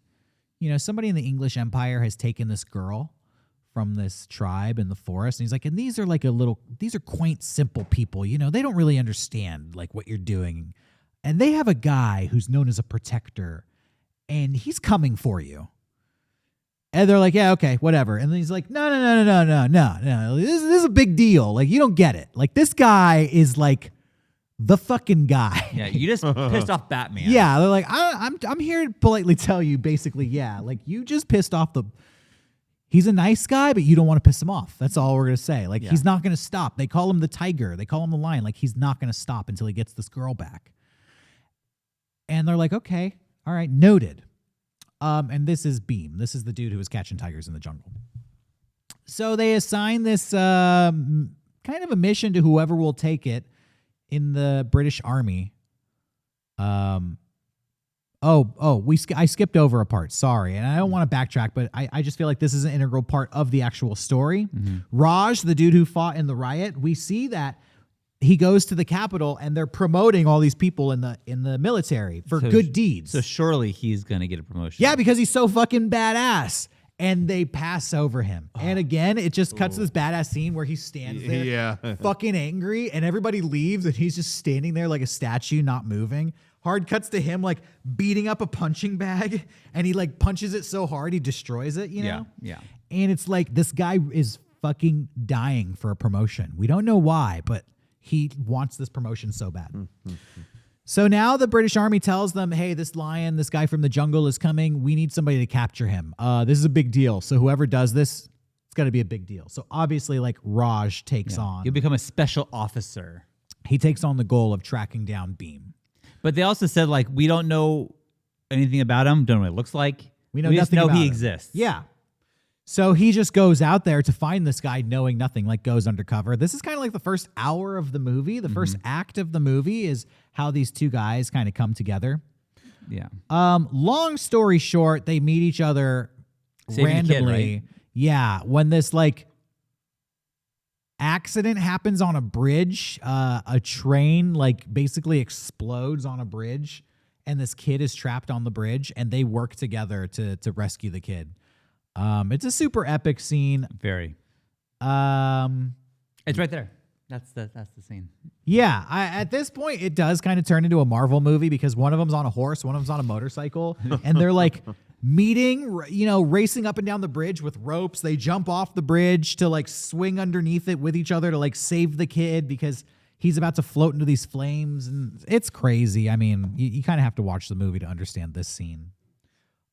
somebody in the English Empire has taken this girl from this tribe in the forest. And he's like, and these are like these are quaint, simple people, they don't really understand like what you're doing. And they have a guy who's known as a protector, and he's coming for you. And they're like, yeah, okay, whatever. And then he's like, no. This is a big deal. Like, you don't get it. Like, this guy is like the fucking guy. Yeah, you just pissed off Batman. Yeah, they're like, I'm here to politely tell you, basically, yeah, like you just pissed off he's a nice guy, but you don't want to piss him off. That's all we're gonna say. Like, he's not gonna stop. They call him the tiger. They call him the lion. Like, he's not gonna stop until he gets this girl back. And they're like, okay, all right, noted. And this is Beam. This is the dude who was catching tigers in the jungle. So they assign this kind of a mission to whoever will take it in the British Army. I skipped over a part. Sorry. And I don't want to backtrack, but I just feel like this is an integral part of the actual story. Mm-hmm. Raj, the dude who fought in the riot, we see that he goes to the Capitol and they're promoting all these people in the military for good deeds. So surely he's going to get a promotion. Yeah, because he's so fucking badass. And they pass over him. And again, it just cuts to this badass scene where he stands there fucking angry and everybody leaves and he's just standing there like a statue, not moving. Hard cuts to him like beating up a punching bag and he like punches it so hard he destroys it, Yeah. And it's like this guy is fucking dying for a promotion. We don't know why, but he wants this promotion so bad. Mm-hmm. So now the British Army tells them, hey, this lion, this guy from the jungle is coming. We need somebody to capture him. This is a big deal. So whoever does this, it's got to be a big deal. So obviously, like, Raj takes on. You'll become a special officer. He takes on the goal of tracking down Beam. But they also said, like, we don't know anything about him. Don't know what it looks like. We know just nothing know about he him. exists. Yeah. So he just goes out there to find this guy knowing nothing, like goes undercover. This is kind of like the first hour of the movie. The first act of the movie is how these two guys kind of come together. Yeah. Long story short, they meet each other randomly. Kid, right? Yeah. When this like accident happens on a bridge, a train like basically explodes on a bridge and this kid is trapped on the bridge and they work together to rescue the kid. It's a super epic scene. Very. It's right there. That's the scene. Yeah, at this point, it does kind of turn into a Marvel movie because one of them's on a horse, one of them's on a motorcycle, and they're like meeting, racing up and down the bridge with ropes. They jump off the bridge to like swing underneath it with each other to like save the kid because he's about to float into these flames, and it's crazy. I mean, you kind of have to watch the movie to understand this scene.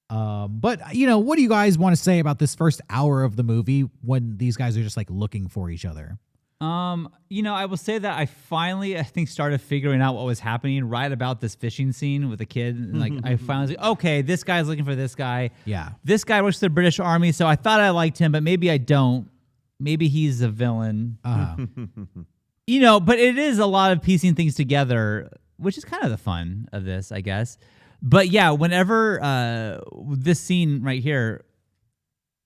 But what do you guys want to say about this first hour of the movie when these guys are just like looking for each other? I will say that I think started figuring out what was happening right about this fishing scene with the kid. And like I finally was like, okay, this guy's looking for this guy. Yeah. This guy works for the British Army, so I thought I liked him, but maybe I don't. Maybe he's a villain. But it is a lot of piecing things together, which is kind of the fun of this, I guess. But yeah, whenever this scene right here,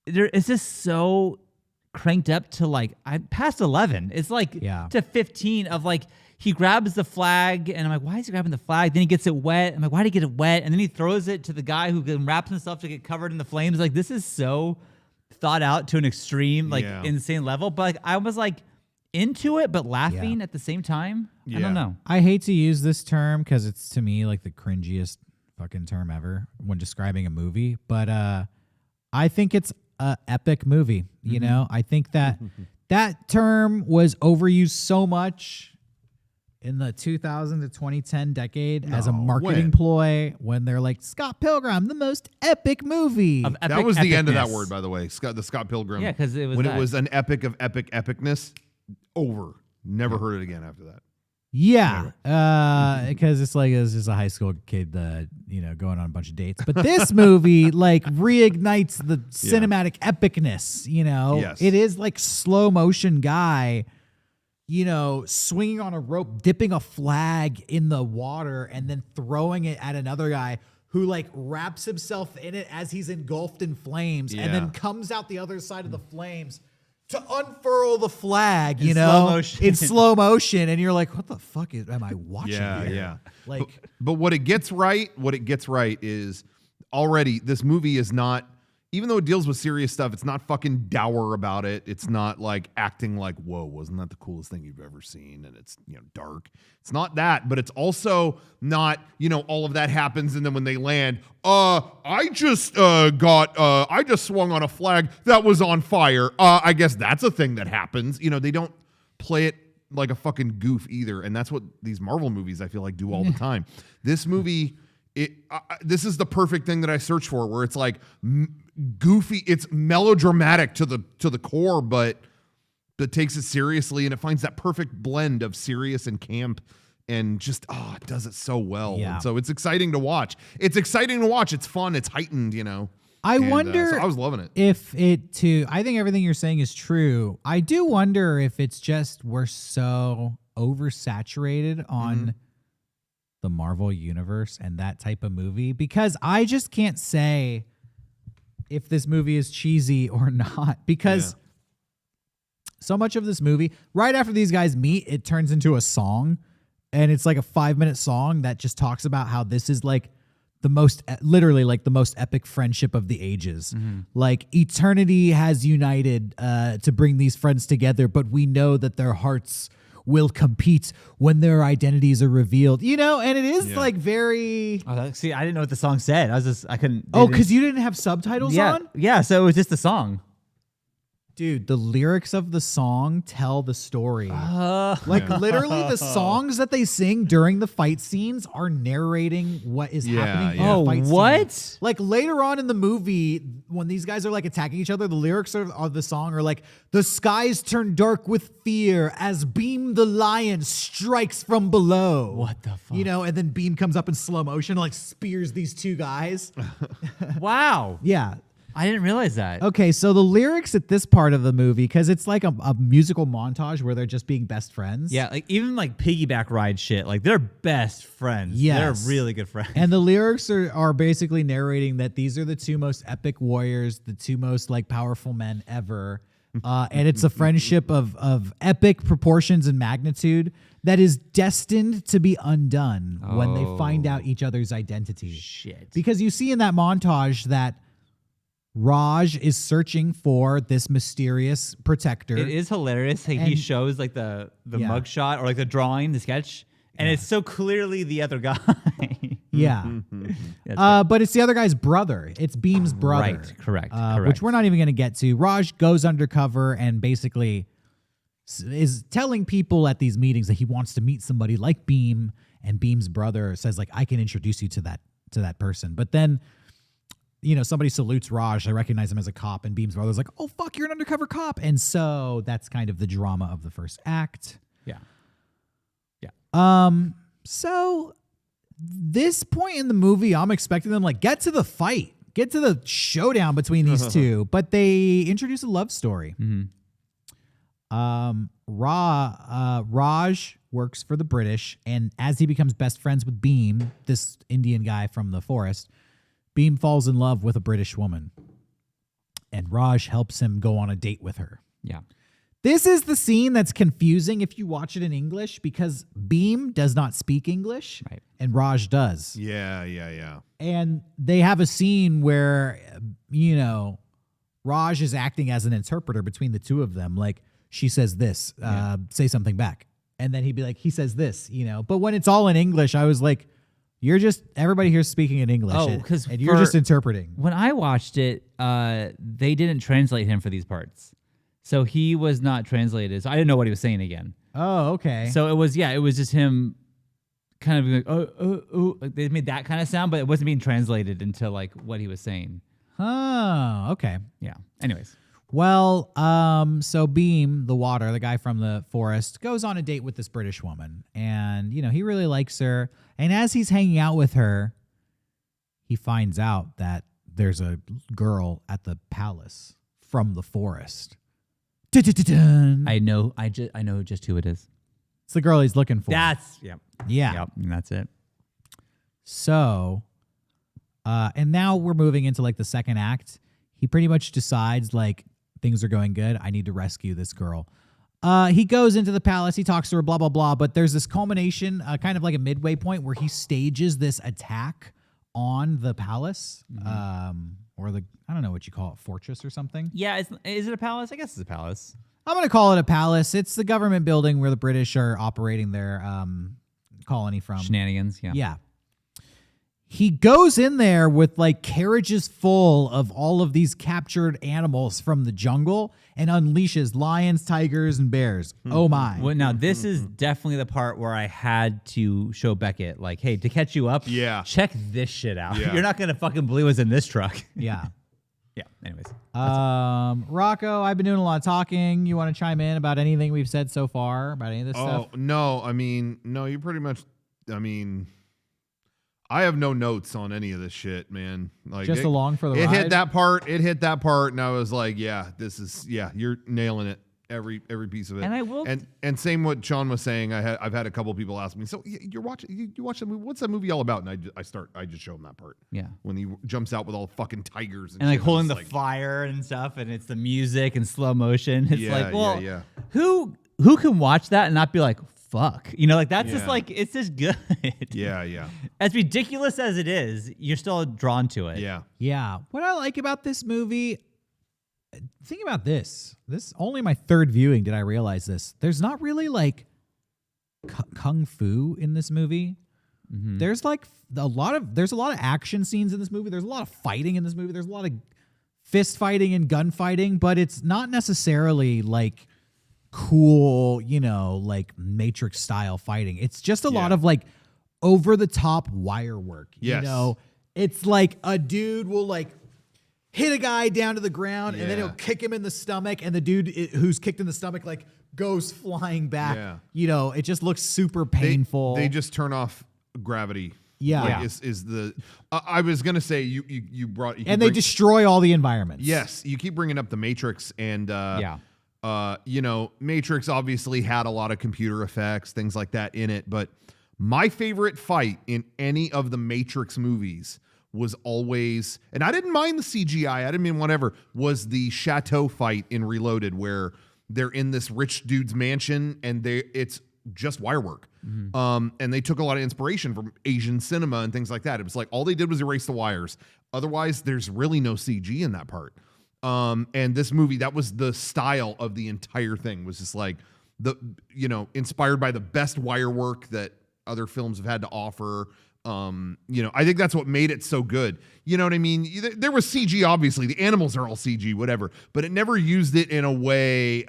it's just so cranked up to like past 11. It's like to 15 of like he grabs the flag and I'm like, why is he grabbing the flag? Then he gets it wet. I'm like, why did he get it wet? And then he throws it to the guy who wraps himself to get covered in the flames. Like this is so thought out to an extreme, like insane level. But like I was like into it, but laughing at the same time. I don't know. I hate to use this term because it's to me like the cringiest fucking term ever when describing a movie, but I think it's a epic movie. I think that that term was overused so much in the 2000 to 2010 decade as a marketing ploy when they're like Scott Pilgrim, the most epic movie. That was the end of that word, by the way. The Scott Pilgrim. Yeah, because it was when it was an epic of epicness. Over. Never heard it again after that. Yeah, because it's just a high school kid, going on a bunch of dates. But this movie like reignites the cinematic epicness. Yes. It is like slow motion guy, swinging on a rope, dipping a flag in the water, and then throwing it at another guy who like wraps himself in it as he's engulfed in flames, and then comes out the other side of the flames to unfurl the flag, slow motion. It's slow motion, and you're like, what the fuck am I watching here? Yeah. Like, but what it gets right is already this movie is not, even though it deals with serious stuff, it's not fucking dour about it. It's not like acting like, whoa, wasn't that the coolest thing you've ever seen? And it's, dark. It's not that, but it's also not, all of that happens. And then when they land, I just swung on a flag that was on fire. I guess that's a thing that happens. They don't play it like a fucking goof either. And that's what these Marvel movies, I feel like, do all the time. This movie, this is the perfect thing that I search for, where it's like goofy, it's melodramatic to the core, but it takes it seriously, and it finds that perfect blend of serious and camp, and just it does it so well. Yeah. And so it's exciting to watch. It's fun. It's heightened. I wonder. So I was loving it. If it too. I think everything you're saying is true. I do wonder if it's just we're so oversaturated on the Marvel universe and that type of movie, because I just can't say if this movie is cheesy or not, because so much of this movie, right after these guys meet, it turns into a song, and it's like a 5-minute song that just talks about how this is like literally like the most epic friendship of the ages. Like eternity has united to bring these friends together, but we know that their hearts will compete when their identities are revealed, and it is like very. See, I didn't know what the song said. I couldn't. Oh, because you didn't have subtitles on? Yeah, so it was just the song. Dude, the lyrics of the song tell the story. Literally, the songs that they sing during the fight scenes are narrating what is happening in the fight scene. What? Like later on in the movie, when these guys are like attacking each other, the lyrics of the song are like, "The skies turn dark with fear as Beam the lion strikes from below." What the fuck? And then Beam comes up in slow motion, like spears these two guys. Wow. Yeah. I didn't realize that. Okay, so the lyrics at this part of the movie, because it's like a musical montage where they're just being best friends. Yeah, like even like piggyback ride shit. Like they're best friends. Yes. They're really good friends. And the lyrics are basically narrating that these are the two most epic warriors, the two most like powerful men ever. And it's a friendship of epic proportions and magnitude that is destined to be undone when they find out each other's identity. Shit. Because you see in that montage that Raj is searching for this mysterious protector. It is hilarious. Like, he shows like the mugshot or like the drawing, the sketch, and it's so clearly the other guy. Yeah. But it's the other guy's brother. It's Beam's brother. Right. Correct. Which we're not even going to get to. Raj goes undercover and basically is telling people at these meetings that he wants to meet somebody like Beam, and Beam's brother says like, I can introduce you to that person. But then somebody salutes Raj. I recognize him as a cop, and Beam's brother's like, "Oh fuck, you're an undercover cop." And so that's kind of the drama of the first act. Yeah. So this point in the movie, I'm expecting them like get to the fight, get to the showdown between these two, but they introduce a love story. Raj works for the British, and as he becomes best friends with Beam, this Indian guy from the forest, Beam falls in love with a British woman, and Raj helps him go on a date with her. Yeah. This is the scene that's confusing if you watch it in English, because Beam does not speak English, right, and Raj does. Yeah. And they have a scene where, Raj is acting as an interpreter between the two of them. Like, she says this, say something back. And then he'd be like, he says this, But when it's all in English, I was like, everybody here's speaking in English. And you're just interpreting. When I watched it, they didn't translate him for these parts. So he was not translated. So I didn't know what he was saying again. Oh, okay. So it was just him kind of like, like they made that kind of sound, but it wasn't being translated into like what he was saying. Oh, okay. Yeah. Anyways. Well, so Beam, the water, the guy from the forest, goes on a date with this British woman. And, he really likes her. And as he's hanging out with her, he finds out that there's a girl at the palace from the forest. Dun-dun-dun-dun. I know just who it is. It's the girl he's looking for. Yeah. Yeah. And that's it. So, and now we're moving into like the second act. He pretty much decides like things are going good. I need to rescue this girl. He goes into the palace. He talks to her, blah, blah, blah. But there's this culmination, kind of like a midway point where he stages this attack on the palace, or I don't know what you call it, fortress or something. Yeah. Is it a palace? I guess it's a palace. I'm going to call it a palace. It's the government building where the British are operating their colony from. Shenanigans. Yeah. Yeah. He goes in there with like carriages full of all of these captured animals from the jungle and unleashes lions, tigers, and bears. Oh my. Well, now this is definitely the part where I had to show Beckett, like, hey, to catch you up, check this shit out. Yeah. You're not going to fucking believe what's in this truck. Yeah. Yeah. Anyways. Rocco, I've been doing a lot of talking. You want to chime in about anything we've said so far about any of this stuff? Oh, no. No, you pretty much, I have no notes on any of this shit, man. Like just along for the ride. It hit that part, and I was like, you're nailing it. Every piece of it. And I will and same what Sean was saying. I've had a couple people ask me, so you watch that movie? What's that movie all about? And I just show them that part. Yeah. When he jumps out with all the fucking tigers and like shit, holding the fire and stuff, and it's the music and slow motion. It's like, well, who can watch that and not be like, fuck? That's just like, it's just good. Yeah. As ridiculous as it is, you're still drawn to it. Yeah. Yeah. What I like about this movie, think about this. This only my third viewing did I realize this. There's not really like kung fu in this movie. Mm-hmm. There's like a lot of action scenes in this movie. There's a lot of fighting in this movie. There's a lot of fist fighting and gun fighting, but it's not necessarily like cool, like Matrix style fighting. It's just a lot of like over the top wire work. Yes. It's like a dude will like hit a guy down to the ground and then he'll kick him in the stomach, and the dude who's kicked in the stomach like goes flying back. Yeah. It just looks super painful. They just turn off gravity. Yeah. Like is the I was gonna say you brought and they destroy all the environments. Yes, you keep bringing up the Matrix and Matrix obviously had a lot of computer effects, things like that in it, but my favorite fight in any of the Matrix movies was always, and I didn't mind the CGI, I didn't mean whatever, was the chateau fight in Reloaded where they're in this rich dude's mansion and it's just wire work. Mm-hmm. And they took a lot of inspiration from Asian cinema and things like that. It was like all they did was erase the wires. Otherwise, there's really no CG in that part. And this movie, that was the style of the entire thing, was just like inspired by the best wire work that other films have had to offer. I think that's what made it so good. You know what I mean? There was CG, obviously. The animals are all CG, whatever, but it never used it in a way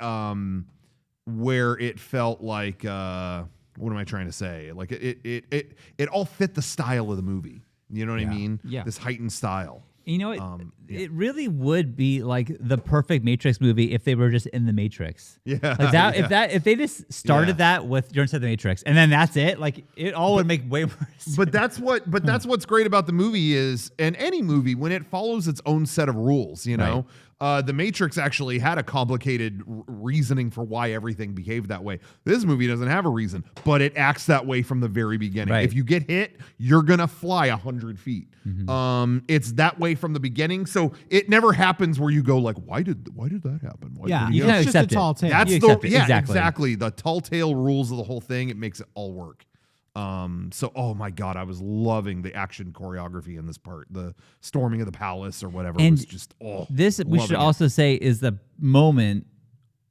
where it felt like what am I trying to say? Like it all fit the style of the movie. You know what I mean? Yeah. This heightened style. It really would be like the perfect Matrix movie if they were just in the Matrix. Yeah. Like that, if they just started that with you're inside the Matrix and then that's it, like it all would make way worse. But that's what's great about the movie is, and any movie, when it follows its own set of rules, know. The Matrix actually had a complicated reasoning for why everything behaved that way. This movie doesn't have a reason, but it acts that way from the very beginning. Right. If you get hit, you're going to fly 100 feet. Mm-hmm. It's that way from the beginning. So it never happens where you go like, why did that happen? You can accept just a tall tale. That's exactly. The tall tale rules of the whole thing. It makes it all work. So, oh my God, I was loving the action choreography in this part. The storming of the palace or whatever was just, we should also say is the moment,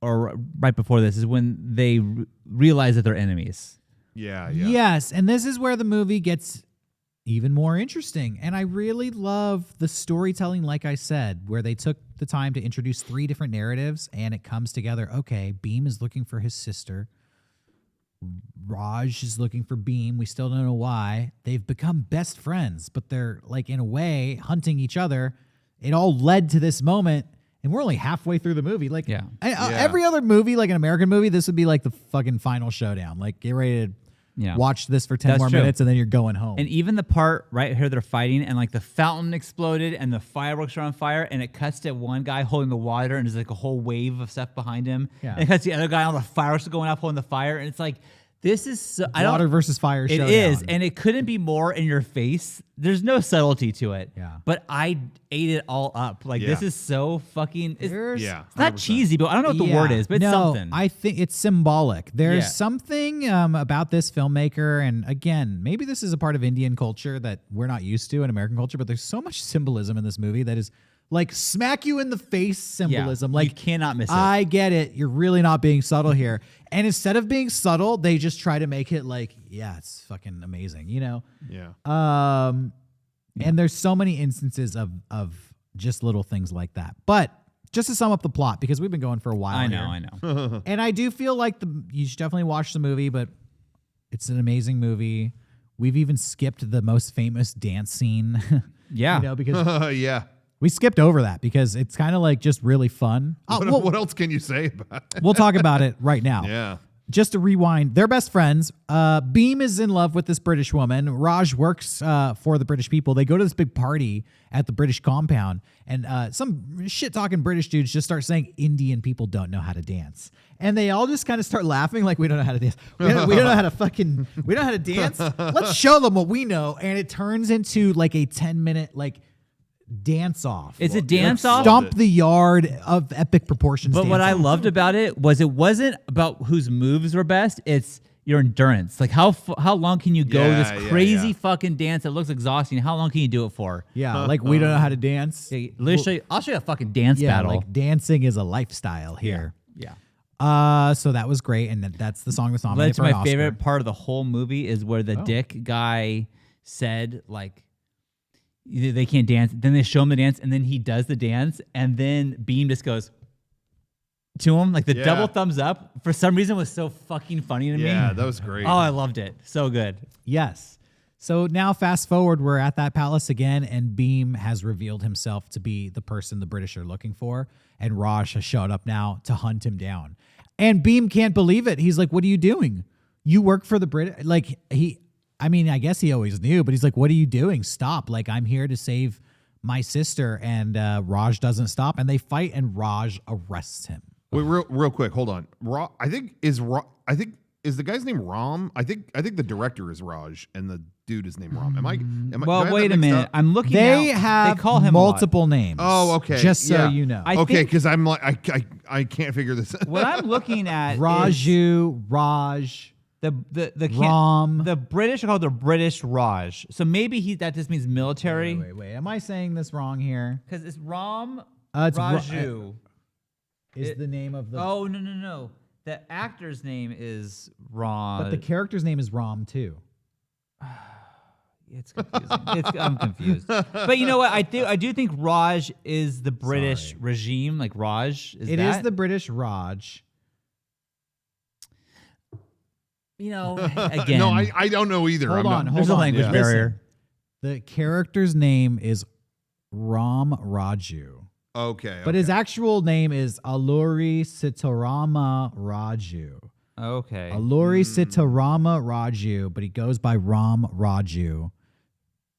or right before this, is when they realize that they're enemies. Yeah. Yes, and this is where the movie gets even more interesting. And I really love the storytelling, like I said, where they took the time to introduce 3 different narratives and it comes together. Okay, Beam is looking for his sister. Raj is looking for Beam. We still don't know why. They've become best friends, but they're like in a way hunting each other. It all led to this moment, and we're only halfway through the movie. Like, Yeah. Every other movie, like an American movie, this would be like the fucking final showdown. Like, get ready to watch this for 10 That's more true. minutes, and then you're going home. And even the part right here they're fighting and like the fountain exploded and the fireworks are on fire and it cuts to one guy holding the water and there's like a whole wave of stuff behind him. Yeah. And it cuts to the other guy on the fireworks going up holding the fire. And it's like, this is so, Water versus fire It showdown. is. And it couldn't be more in your face. There's no subtlety to it. Yeah. But I ate it all up. Like, this is so fucking... It's not 100%. cheesy, but I don't know what the word is, but it's something. I think it's symbolic. There's Yeah. something about this filmmaker, and again, maybe this is a part of Indian culture that we're not used to in American culture, but there's so much symbolism in this movie that is like smack you in the face symbolism. Yeah, like, you cannot miss it. I get it. You're really not being subtle here. And instead of being subtle, they just try to make it like, yeah, it's fucking amazing, you know? Yeah. And there's so many instances of just little things like that. But just to sum up the plot, because we've been going for a while I here. know. And I do feel like you should definitely watch the movie, but it's an amazing movie. We've even skipped the most famous dance scene. Yeah. You know, because Yeah. we skipped over that because it's kind of like just really fun. What else can you say about it? We'll talk about it right now. Yeah. Just to rewind, they're best friends. Beam is in love with this British woman. Raj works for the British people. They go to this big party at the British compound, and some shit-talking British dudes just start saying Indian people don't know how to dance. And they all just kind of start laughing like, we don't know how to dance. We don't know how to we don't know how to dance. Let's show them what we know. And it turns into like a 10-minute dance off. It's a dance off. Stomp the yard of epic proportions. But what dance I off. loved about it wasn't about whose moves were best. It's your endurance. Like how long can you go Yeah, this yeah, crazy yeah. fucking dance that looks exhausting? How long can you do it for? Yeah, like we don't know how to dance. Hey, I'll show you a fucking dance battle. Like dancing is a lifestyle here. Yeah. So that was great, and that's the song that's But nominated it's for an my Oscar. favorite part of the whole movie is where the dick guy said like they can't dance. Then they show him the dance, and then he does the dance, and then Beam just goes to him like the double thumbs up. For some reason, was so fucking funny to me. Yeah, that was great. Oh, I loved it. So good. Yes. So now fast forward, we're at that palace again, and Beam has revealed himself to be the person the British are looking for, and Raj has showed up now to hunt him down. And Beam can't believe it. He's like, "What are you doing? You work for the British?" Like I guess he always knew, but he's like, "What are you doing? Stop! Like, I'm here to save my sister." And Raj doesn't stop, and they fight, and Raj arrests him. Wait, real quick, hold on. I think is the guy's name Ram? I think the director is Raj and the dude is named Ram. Am I? Well, do I have wait that a mixed minute. up? I'm looking. They now. have They call him a lot. multiple names. Oh, okay. Just so Yeah. you know. I Okay, think- because I'm like I can't figure this. What I'm looking at is Raju, Raj. the Ram. The British are called the British Raj. So maybe that just means military. Wait. Am I saying this wrong here? Because it's Ram It's Raju. Is the name of the... Oh no. The actor's name is Ram. But the character's name is Ram, too. It's confusing. I'm confused. But you know what? I do think Raj is the British regime. Like Raj is It that? is the British Raj. You know, again. No, I don't know either. Hold on. There's a language Yeah. barrier. The character's name is Ram Raju. Okay. But his actual name is Alluri Sitarama Raju. Okay. Alluri Sitarama Raju, but he goes by Ram Raju.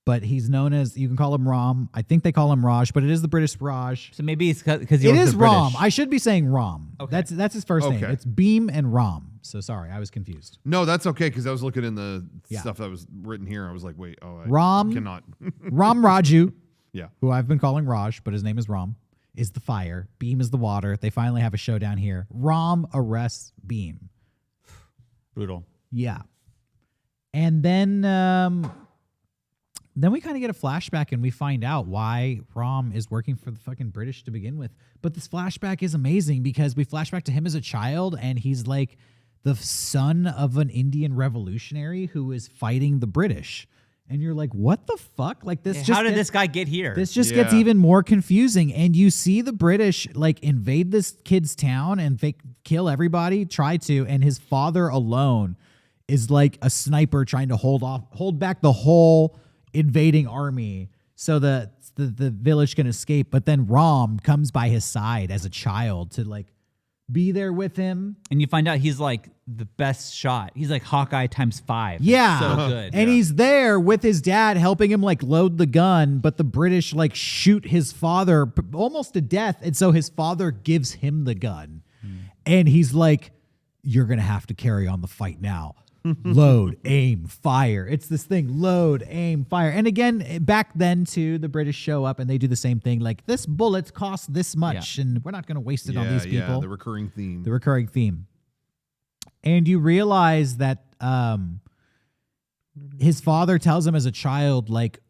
But he's known as, you can call him Ram. I think they call him Raj, but it is the British Raj. So maybe it's because It is Ram. I should be saying Ram. Okay. That's his first name. Okay. It's Beam and Ram. So sorry, I was confused. No, that's okay because I was looking in the Yeah. stuff that was written here. I was like, wait, I Ram. cannot. Ram Raju, Yeah. who I've been calling Raj, but his name is Ram, is the fire. Beam is the water. They finally have a showdown here. Ram arrests Beam. Brutal. Yeah. And then we kind of get a flashback and we find out why Ram is working for the fucking British to begin with. But this flashback is amazing because we flash back to him as a child and he's like the son of an Indian revolutionary who is fighting the British. And you're like, what the fuck? Like this just How did this guy get here? This just gets Yeah. even more confusing. And you see the British like invade this kid's town and kill everybody, try to, and his father alone is like a sniper trying to hold back the whole invading army so the village can escape. But then Rom comes by his side as a child to like be there with him. And you find out he's like the best shot. He's like Hawkeye ×5. Yeah. So good. And he's there with his dad helping him like load the gun, but the British like shoot his father almost to death. And so his father gives him the gun. And he's like, you're going to have to carry on the fight now. Load, aim, fire. It's this thing, load, aim, fire. And again, back then too, the British show up and they do the same thing. Like, this bullet costs this much and we're not going to waste it on these people. Yeah, the recurring theme. The recurring theme. And you realize that his father tells him as a child, like,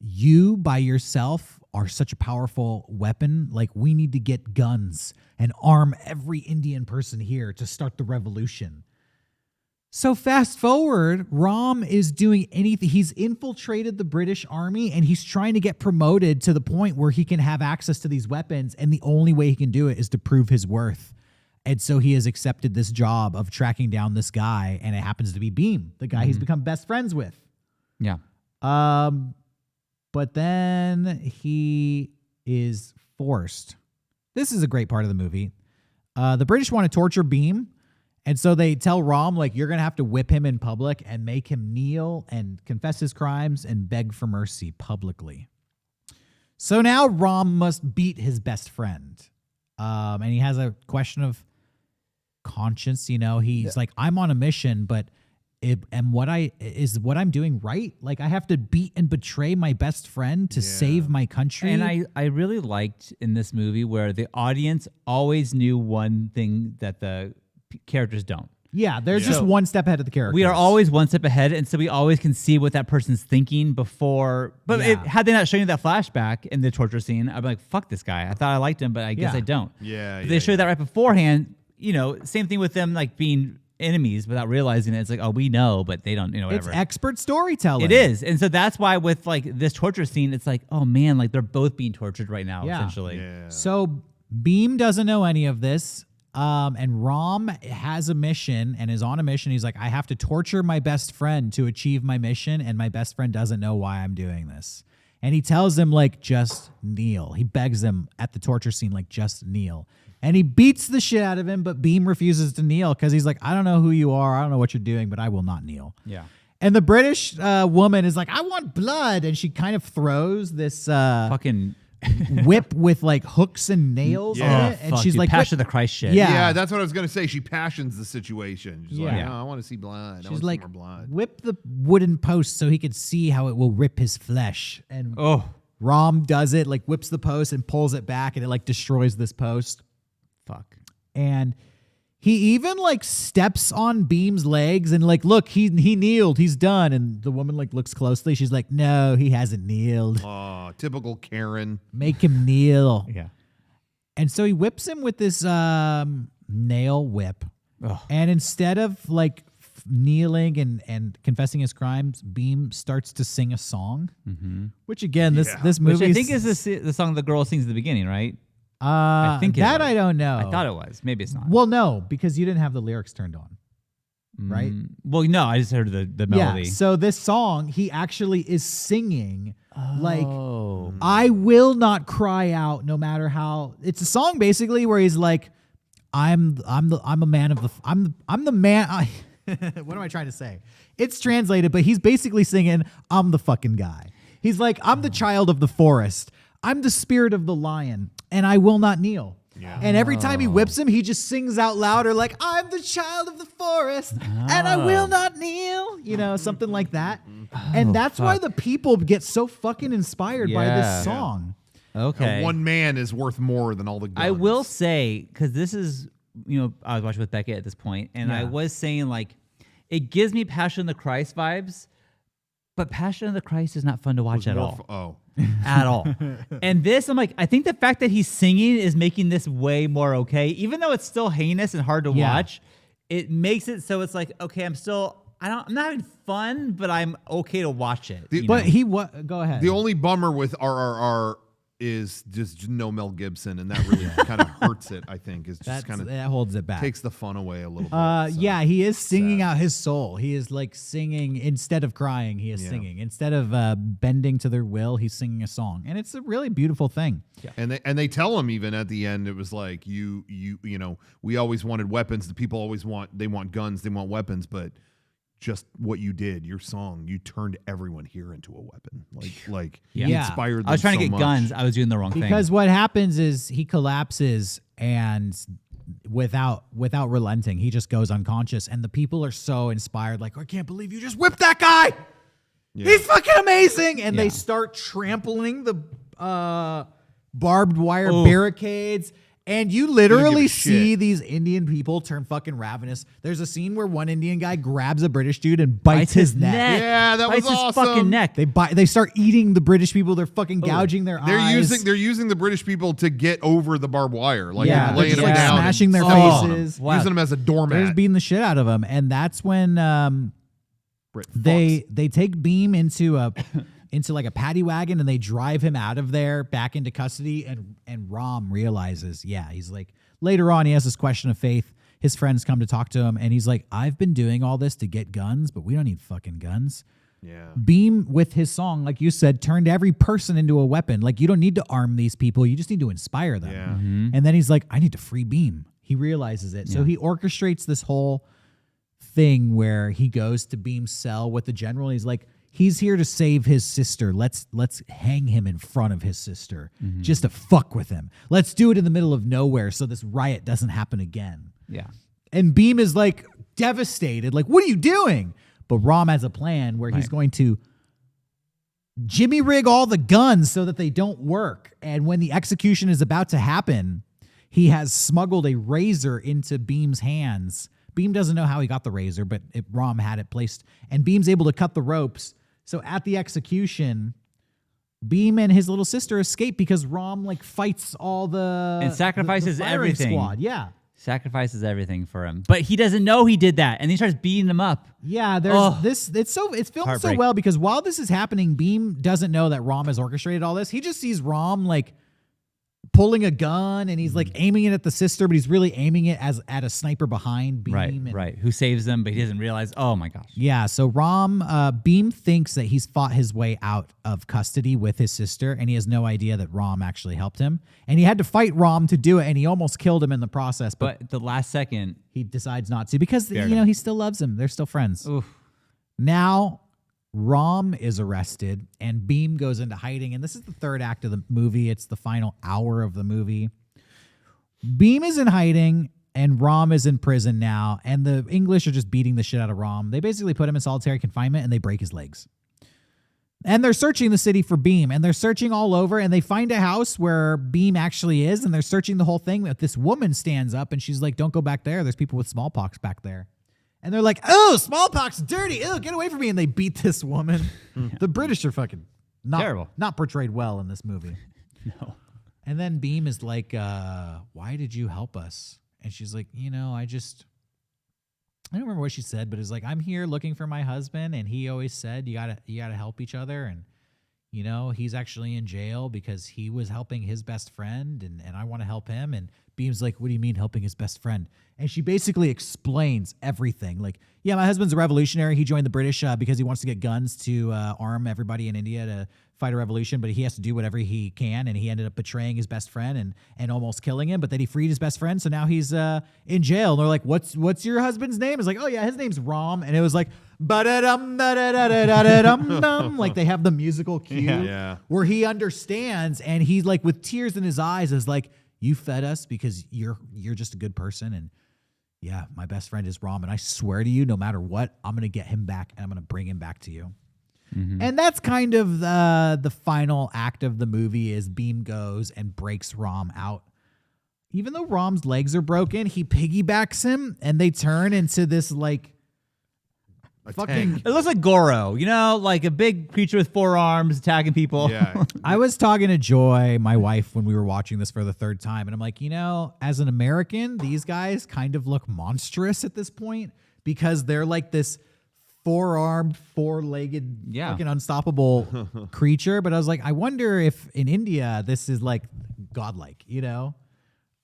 you by yourself are such a powerful weapon. Like, we need to get guns and arm every Indian person here to start the revolution. So fast forward, Rom is doing anything. He's infiltrated the British army and he's trying to get promoted to the point where he can have access to these weapons. And the only way he can do it is to prove his worth. And so he has accepted this job of tracking down this guy. And it happens to be Beam, the guy he's become best friends with. Yeah. But then he is forced. This is a great part of the movie. The British want to torture Beam. And so they tell Rom, like, you're going to have to whip him in public and make him kneel and confess his crimes and beg for mercy publicly. So now Rom must beat his best friend. And he has a question of conscience. You know, he's like, I'm on a mission, but what I'm doing right? Like, I have to beat and betray my best friend to save my country. And I really liked in this movie where the audience always knew one thing that the characters don't. Yeah, there's just one step ahead of the characters. We are always one step ahead, and so we always can see what that person's thinking before. But had they not shown you that flashback in the torture scene, I'd be like, fuck this guy. I thought I liked him, but I guess I don't. But they show you that right beforehand. You know, same thing with them like being enemies without realizing it. It's like, oh, we know, but they don't, you know, whatever. It's expert storytelling. It is. And so that's why with like this torture scene, it's like, oh man, like they're both being tortured right now, essentially. Yeah. So Beam doesn't know any of this. And Rom has a mission and is on a mission. He's like, I have to torture my best friend to achieve my mission. And my best friend doesn't know why I'm doing this. And he tells him, like, just kneel. He begs him at the torture scene, like, just kneel. And he beats the shit out of him, but Beam refuses to kneel because he's like, I don't know who you are. I don't know what you're doing, but I will not kneel. Yeah. And the British woman is like, I want blood. And she kind of throws this fucking whip with like hooks and nails in it. And she's like, Passion of the Christ shit. Yeah. That's what I was going to say. She passions the situation. She's like, Yeah. oh, I want to see blood. I she's want like, to see more blood. whip the wooden post so he could see how it will rip his flesh. And Oh, Rom does it, like whips the post and pulls it back, and it like destroys this post. fuck. And he even like steps on Beam's legs and like, look, he kneeled, he's done. And the woman like looks closely. She's like, no, he hasn't kneeled. Oh, typical Karen. Make him kneel. Yeah. And so he whips him with this nail whip. Ugh. And instead of like kneeling and confessing his crimes, Beam starts to sing a song. Which again, this movie, Which I think is the song the girl sings at the beginning, right? I think that I don't know. I thought it was. Maybe it's not. Well, no, because you didn't have the lyrics turned on, right? Well, no, I just heard the melody. Yeah. So this song, he actually is singing like, Oh. I will not cry out no matter how. It's a song basically where he's like, I'm a man of the I'm the man. What am I trying to say? It's translated, but he's basically singing, I'm the fucking guy. He's like, I'm the child of the forest. I'm the spirit of the lion, and I will not kneel. Yeah. And every time he whips him, he just sings out louder, like, I'm the child of the forest, and I will not kneel. You know, something like that. And that's why the people get so fucking inspired by this song. Okay. One man is worth more than all the guns. I will say, because this is, you know, I was watching with Beckett at this point, and I was saying, like, it gives me Passion of the Christ vibes, but Passion of the Christ is not fun to watch at all. At all. And this, I'm like, I think the fact that he's singing is making this way more okay. Even though it's still heinous and hard to watch, it makes it so it's like, okay, I'm not having fun, but I'm okay to watch it. Go ahead. The only bummer with RRR is just no Mel Gibson, and that really kind of hurts it. I think is just kind of that holds it back. takes the fun away a little bit. So. Yeah, he is singing out his soul. He is like singing instead of crying. He is singing instead of bending to their will. He's singing a song, and it's a really beautiful thing. Yeah. And they tell him even at the end, it was like you know, we always wanted weapons. The people always want guns, they want weapons, but just what you did, your song, you turned everyone here into a weapon. Like you inspired them. I was trying to so get much. guns. I was doing the wrong thing. Because what happens is he collapses and without relenting, he just goes unconscious. And the people are so inspired, like, I can't believe you just whipped that guy. Yeah. He's fucking amazing. And they start trampling the barbed wire barricades. And you literally see these Indian people turn fucking ravenous. There's a scene where one Indian guy grabs a British dude and bites his neck. Yeah, that was bites his awesome. fucking neck. They start eating the British people. They're fucking gouging their eyes. They're using the British people to get over the barbed wire, like they're laying just them like down, smashing their and faces, Wow. using them as a They're doormat. just beating the shit out of them. And that's when they take Beam into like a paddy wagon and they drive him out of there back into custody. And Ram realizes, he's like, later on, he has this question of faith. His friends come to talk to him, and he's like, I've been doing all this to get guns, but we don't need fucking guns. Yeah. Beam, with his song, like you said, turned every person into a weapon. Like, you don't need to arm these people. You just need to inspire them. Yeah. And then he's like, I need to free Beam. He realizes it. So he orchestrates this whole thing where he goes to Beam's cell with the general. And he's like, he's here to save his sister. Let's hang him in front of his sister just to fuck with him. Let's do it in the middle of nowhere so this riot doesn't happen again. Yeah. And Beam is like devastated. Like, what are you doing? But Ram has a plan where he's going to jimmy rig all the guns so that they don't work. And when the execution is about to happen, he has smuggled a razor into Beam's hands. Beam doesn't know how he got the razor, but Ram had it placed. And Beam's able to cut the ropes. So at the execution, Beam and his little sister escape because Ram like fights all the And sacrifices the firing everything. Squad. Yeah. Sacrifices everything for him. But he doesn't know he did that. And he starts beating them up. Yeah, there's this. It's filmed so Heartbreak. well because while this is happening, Beam doesn't know that Ram has orchestrated all this. He just sees Ram like pulling a gun and he's like aiming it at the sister, but he's really aiming it at a sniper behind Beam. Right. Who saves them, but he doesn't realize, oh my gosh. Yeah, so Beam thinks that he's fought his way out of custody with his sister, and he has no idea that Ram actually helped him. And he had to fight Ram to do it, and he almost killed him in the process. But But the last second, he decides not to because Fair enough. he still loves him. They're still friends. oof. Now, Ram is arrested and Beam goes into hiding. And this is the third act of the movie. It's the final hour of the movie. Beam is in hiding and Ram is in prison now. And the English are just beating the shit out of Ram. They basically put him in solitary confinement and they break his legs. And they're searching the city for Beam. And they're searching all over. And they find a house where Beam actually is. And they're searching the whole thing. But this woman stands up and she's like, don't go back there. There's people with smallpox back there. And they're like, oh, smallpox, dirty. Oh, get away from me. And they beat this woman. The British are fucking Terrible. Not portrayed well in this movie. No. And then Beam is like, why did you help us? And she's like, I don't remember what she said, but it's like, I'm here looking for my husband. And he always said, you gotta help each other. And, he's actually in jail because he was helping his best friend and I want to help him. And Beam's like, what do you mean helping his best friend? And she basically explains everything. Like, yeah, my husband's a revolutionary. He joined the British because he wants to get guns to arm everybody in India to fight a revolution, but he has to do whatever he can. And he ended up betraying his best friend and almost killing him. But then he freed his best friend. So now he's in jail. And they're like, what's your husband's name? It's like, oh yeah, his name's Ram. And it was like, ba-da-dum, da-da-da-da-da-dum-dum. Like they have the musical cue where he understands. And he like with tears in his eyes is like, you fed us because you're just a good person. And yeah, my best friend is Ram. And I swear to you, no matter what, I'm going to get him back and I'm going to bring him back to you. Mm-hmm. And that's kind of the final act of the movie is Beam goes and breaks Ram out. Even though Ram's legs are broken, he piggybacks him and they turn into this like fucking... It looks like Goro, like a big creature with 4 arms attacking people. Yeah. I was talking to Joy, my wife, when we were watching this for the third time. And I'm like, as an American, these guys kind of look monstrous at this point because they're like this four-armed, four-legged, Yeah. fucking unstoppable creature. But I was like, I wonder if in India this is like godlike, you know?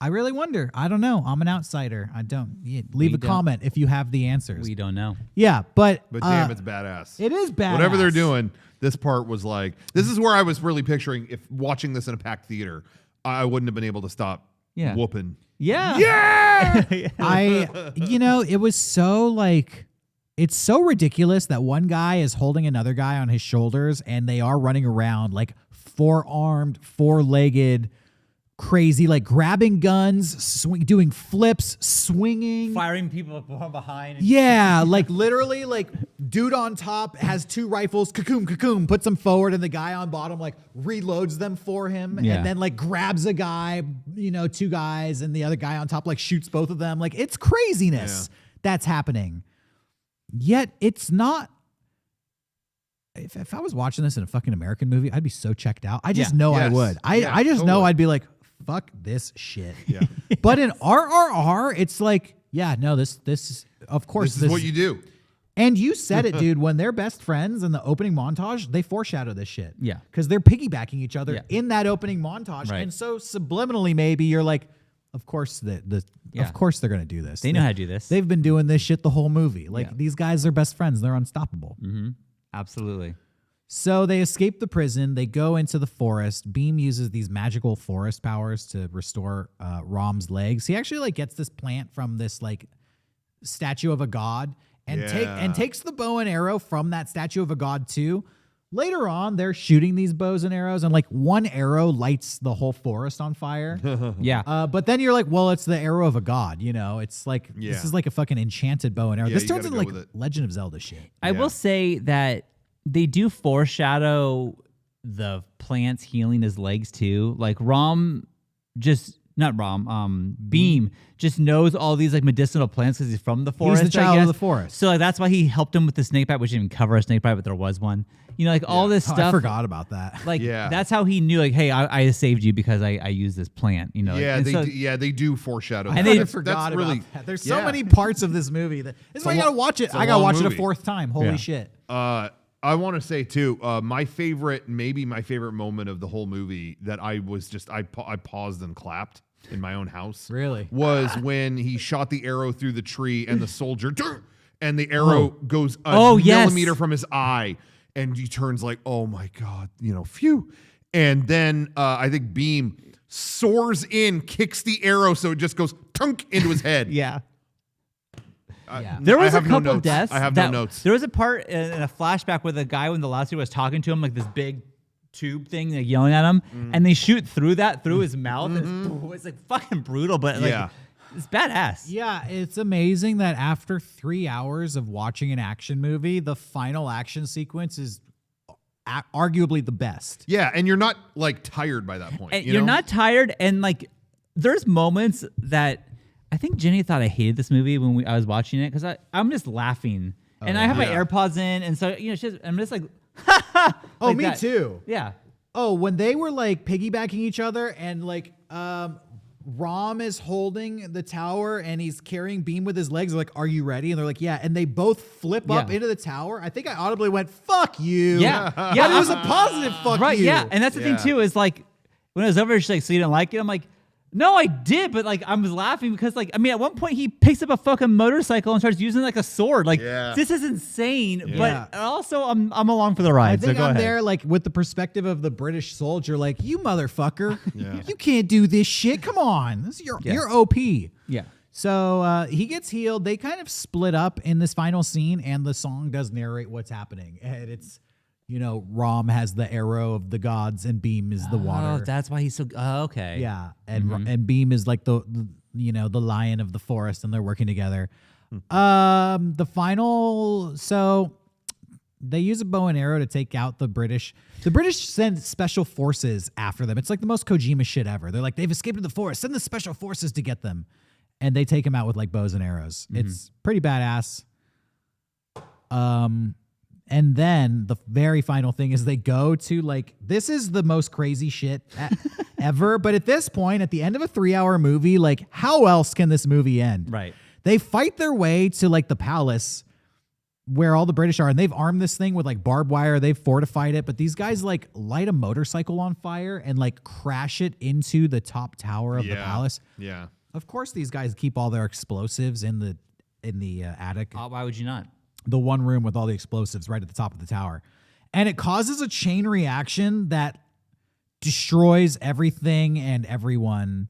I really wonder. I don't know. I'm an outsider. I don't. Leave a comment if you have the answers. We don't know. Yeah, but damn, it's badass. it is badass. Whatever they're doing, this part was like, this is where I was really picturing if watching this in a packed theater, I wouldn't have been able to stop whooping. Yeah. Yeah. It was so like, it's so ridiculous that one guy is holding another guy on his shoulders and they are running around like four-armed, four-legged, crazy, like grabbing guns, doing flips, swinging, Firing people from behind. yeah, like literally, like dude on top has two rifles, cocoon, puts them forward, and the guy on bottom like reloads them for him, and then like grabs a guy, two guys, and the other guy on top like shoots both of them. Like it's craziness that's happening. Yet it's not. If I was watching this in a fucking American movie, I'd be so checked out. I just know I would. I just know I'd be like, fuck this shit. Yeah. But in RRR, it's like, yeah, no, this is, of course. This is what you do. And you said it, dude. When they're best friends in the opening montage, they foreshadow this shit. Yeah. Because they're piggybacking each other in that opening montage. Right. And so subliminally, maybe you're like, of course, of course they're going to do this. They know how to do this. They've been doing this shit the whole movie. Like, these guys are best friends. They're unstoppable. Mm-hmm. Absolutely. So they escape the prison. They go into the forest. Beam uses these magical forest powers to restore Rom's legs. He actually like gets this plant from this like statue of a god and takes the bow and arrow from that statue of a god too. Later on, they're shooting these bows and arrows, and like one arrow lights the whole forest on fire. Yeah. But then you're like, well, it's the arrow of a god. It's like this is like a fucking enchanted bow and arrow. This turns into like Legend of Zelda shit. I will say that they do foreshadow the plants healing his legs too. Like Beam just knows all these like medicinal plants because he's from the forest. He's the child of the forest. So like that's why he helped him with the snake bite, which didn't cover a snake bite, but there was one. All this stuff. I forgot about that. Like that's how he knew. Like, hey, I saved you because I used this plant. They do foreshadow. And I forgot about that. There's so many parts of this movie that this is why you gotta watch it. I gotta watch it a fourth time. Holy shit. I want to say too, my favorite moment of the whole movie that I paused and clapped in my own house. Really? Was when he shot the arrow through the tree and the soldier and the arrow goes a millimeter from his eye and he turns like, oh my God, phew. And then I think Beam soars in, kicks the arrow so it just goes tunk into his head. Yeah. There was a couple deaths. I have no notes. There was a part in a flashback where the guy when the last year was talking to him, like this big tube thing, like yelling at him, and they shoot through his mouth. It's like fucking brutal, but like it's badass. Yeah, it's amazing that after 3 hours of watching an action movie, the final action sequence is arguably the best. Yeah, and you're not like tired by that point. You're not tired, and like there's moments that I think Jenny thought I hated this movie when I was watching it because I'm just laughing and I have my AirPods in, and so I'm just like, oh, me too. Yeah. Oh, when they were like piggybacking each other and like Rom is holding the tower and he's carrying Beam with his legs. They're like, "Are you ready?" And they're like, "Yeah." And they both flip up into the tower. I think I audibly went, "Fuck you." Yeah, but it was a positive fuck you. Right? Yeah, and that's the thing too is like when it was over, she's like, "So you didn't like it?" I'm like, no, I did, but like I was laughing because like at one point he picks up a fucking motorcycle and starts using like a sword. Like this is insane, but also I'm along for the ride. I think so I'm ahead. there like with the perspective of the British soldier, like you motherfucker, you can't do this shit. Come on, this is you're OP. Yeah. So he gets healed. They kind of split up in this final scene, and the song does narrate what's happening, and it's. Rom has the arrow of the gods and Beam is the water. Oh, that's why he's so... Oh, okay. Yeah, and Beam is like the lion of the forest, and they're working together. The final... So they use a bow and arrow to take out the British. The British send special forces after them. It's like the most Kojima shit ever. They're like, they've escaped to the forest. Send the special forces to get them. And they take them out with like bows and arrows. It's pretty badass. And then the very final thing is they go to like, this is the most crazy shit ever. But at this point, at the end of a 3-hour movie, like how else can this movie end? Right. They fight their way to like the palace where all the British are, and they've armed this thing with like barbed wire. They've fortified it, but these guys like light a motorcycle on fire and like crash it into the top tower of the palace. Yeah. Of course, these guys keep all their explosives in the attic. Why would you not? The one room with all the explosives right at the top of the tower. And it causes a chain reaction that destroys everything and everyone.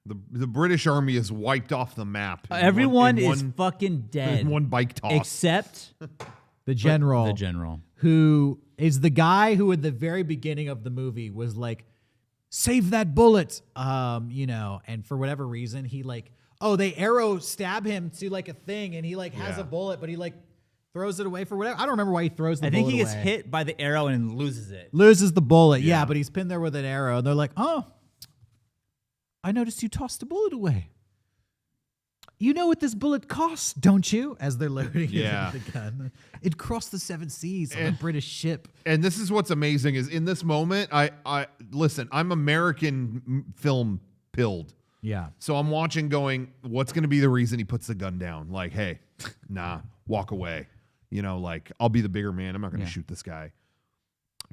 The British army is wiped off the map. Everyone is fucking dead. In one bike toss. Except the general. The general. Who is the guy who at the very beginning of the movie was like, save that bullet. And for whatever reason, he like, they arrow stab him to like a thing and he like has a bullet, but he like throws it away for whatever. I don't remember why he throws the bullet away. I think he gets hit by the arrow and loses it. Loses the bullet, yeah, but he's pinned there with an arrow. And they're like, I noticed you tossed the bullet away. You know what this bullet costs, don't you? As they're loading it into the gun. It crossed the 7 seas on a British ship. And this is what's amazing is in this moment, I listen, I'm American film pilled. Yeah. So I'm watching going, what's going to be the reason he puts the gun down? Like, hey, nah, walk away. Like, I'll be the bigger man. I'm not going to shoot this guy.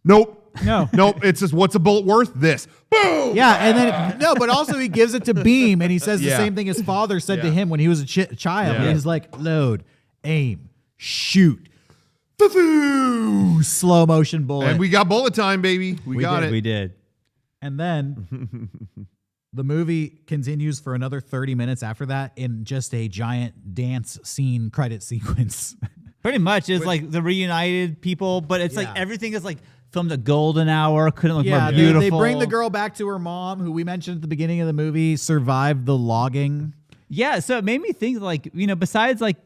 Nope. No. Nope. It's just, what's a bullet worth? This. Boom. Yeah, and then but also he gives it to Beam, and he says the same thing his father said to him when he was a child. Yeah. He's like, load, aim, shoot. Slow motion bullet. And we got bullet time, baby. We got did, it. We did. And then the movie continues for another 30 minutes after that in just a giant dance scene credit sequence. Pretty much. It's like the reunited people, but it's like everything is like filmed a golden hour. Couldn't look more beautiful. They bring the girl back to her mom, who we mentioned at the beginning of the movie, survived the logging. Yeah, so it made me think like, besides like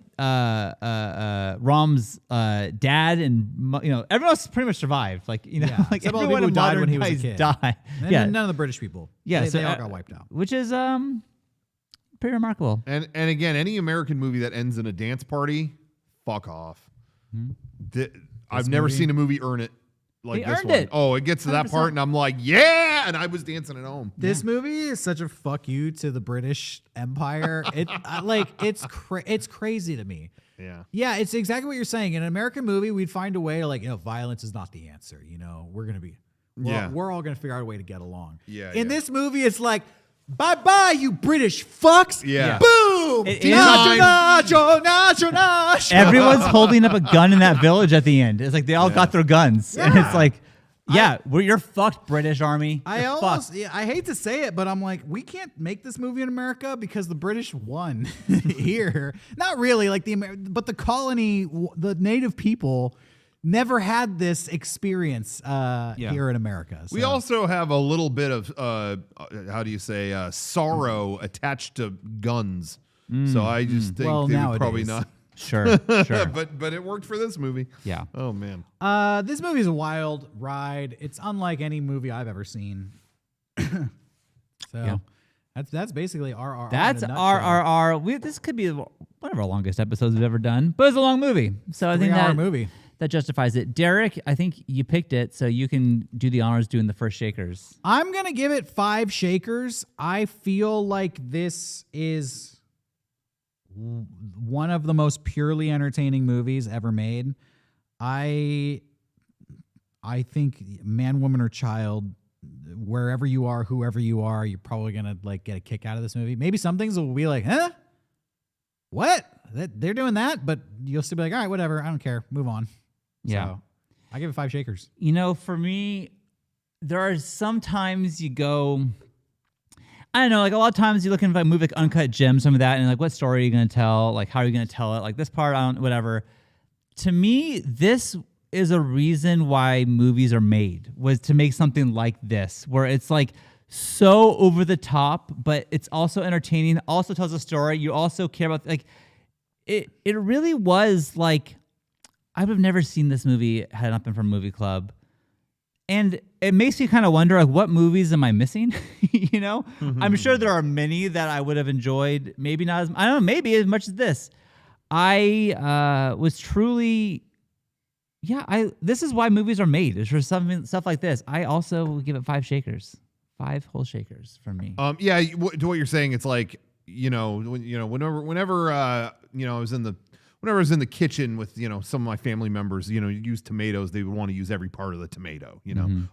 Rom's dad and everyone else pretty much survived. Like like Except all the everyone people who in died when modern he was a guys kid. died. And none of the British people. Yeah, they all got wiped out. Which is pretty remarkable. And again, any American movie that ends in a dance party, fuck off. I've never seen a movie earn it like He this earned one. it. Oh, it gets to that 100%. part, and I'm like, yeah, and I was dancing at home. This movie is such a fuck you to the British Empire. It's crazy to me. Yeah, it's exactly what you're saying. In an American movie, we'd find a way to like, violence is not the answer. We're gonna be, we're all gonna figure out a way to get along. In this movie, it's like, bye bye, you British fucks. Yeah. Boom. Nacho, nacho, nacho. Everyone's holding up a gun in that village at the end. It's like they all got their guns, and it's like, you're fucked, British Army. You're fucked. I hate to say it, but I'm like, we can't make this movie in America because the British won here. Not really, like but the colony, the native people never had this experience here in America. So. We also have a little bit of sorrow attached to guns. So I just think they would probably not. Sure. but it worked for this movie. Yeah. Oh man. This movie is a wild ride. It's unlike any movie I've ever seen. That's basically RRR. That's RRR. This could be one of our longest episodes we've ever done, but it's a long movie, so I think that justifies it. Derek, I think you picked it, so you can do the honors doing the first shakers. I'm gonna give it 5 shakers. I feel like this is one of the most purely entertaining movies ever made. I think man, woman, or child, wherever you are, whoever you are, you're probably gonna like get a kick out of this movie. Maybe some things will be like, huh? What? They're doing that, but you'll still be like, all right, whatever, I don't care. Move on. Yeah. So, I give it 5 shakers. For me, there are some times you go, I don't know, like a lot of times you look at a movie like Uncut Gems, some of that, and like, what story are you going to tell? Like, how are you going to tell it? Like this part, whatever. To me, this is a reason why movies are made, was to make something like this, where it's like so over the top, but it's also entertaining, also tells a story. You also care about, like, it really was like, I would have never seen this movie had it not been from Movie Club. And it makes you kind of wonder, like, what movies am I missing? I'm sure there are many that I would have enjoyed. Maybe not as, I don't know, maybe as much as this. I was truly, this is why movies are made. It's for stuff like this. I also will give it 5 shakers. 5 whole shakers from me. To what you're saying, it's like, whenever I was in the, whenever I was in the kitchen with, some of my family members, you use tomatoes, they would want to use every part of the tomato,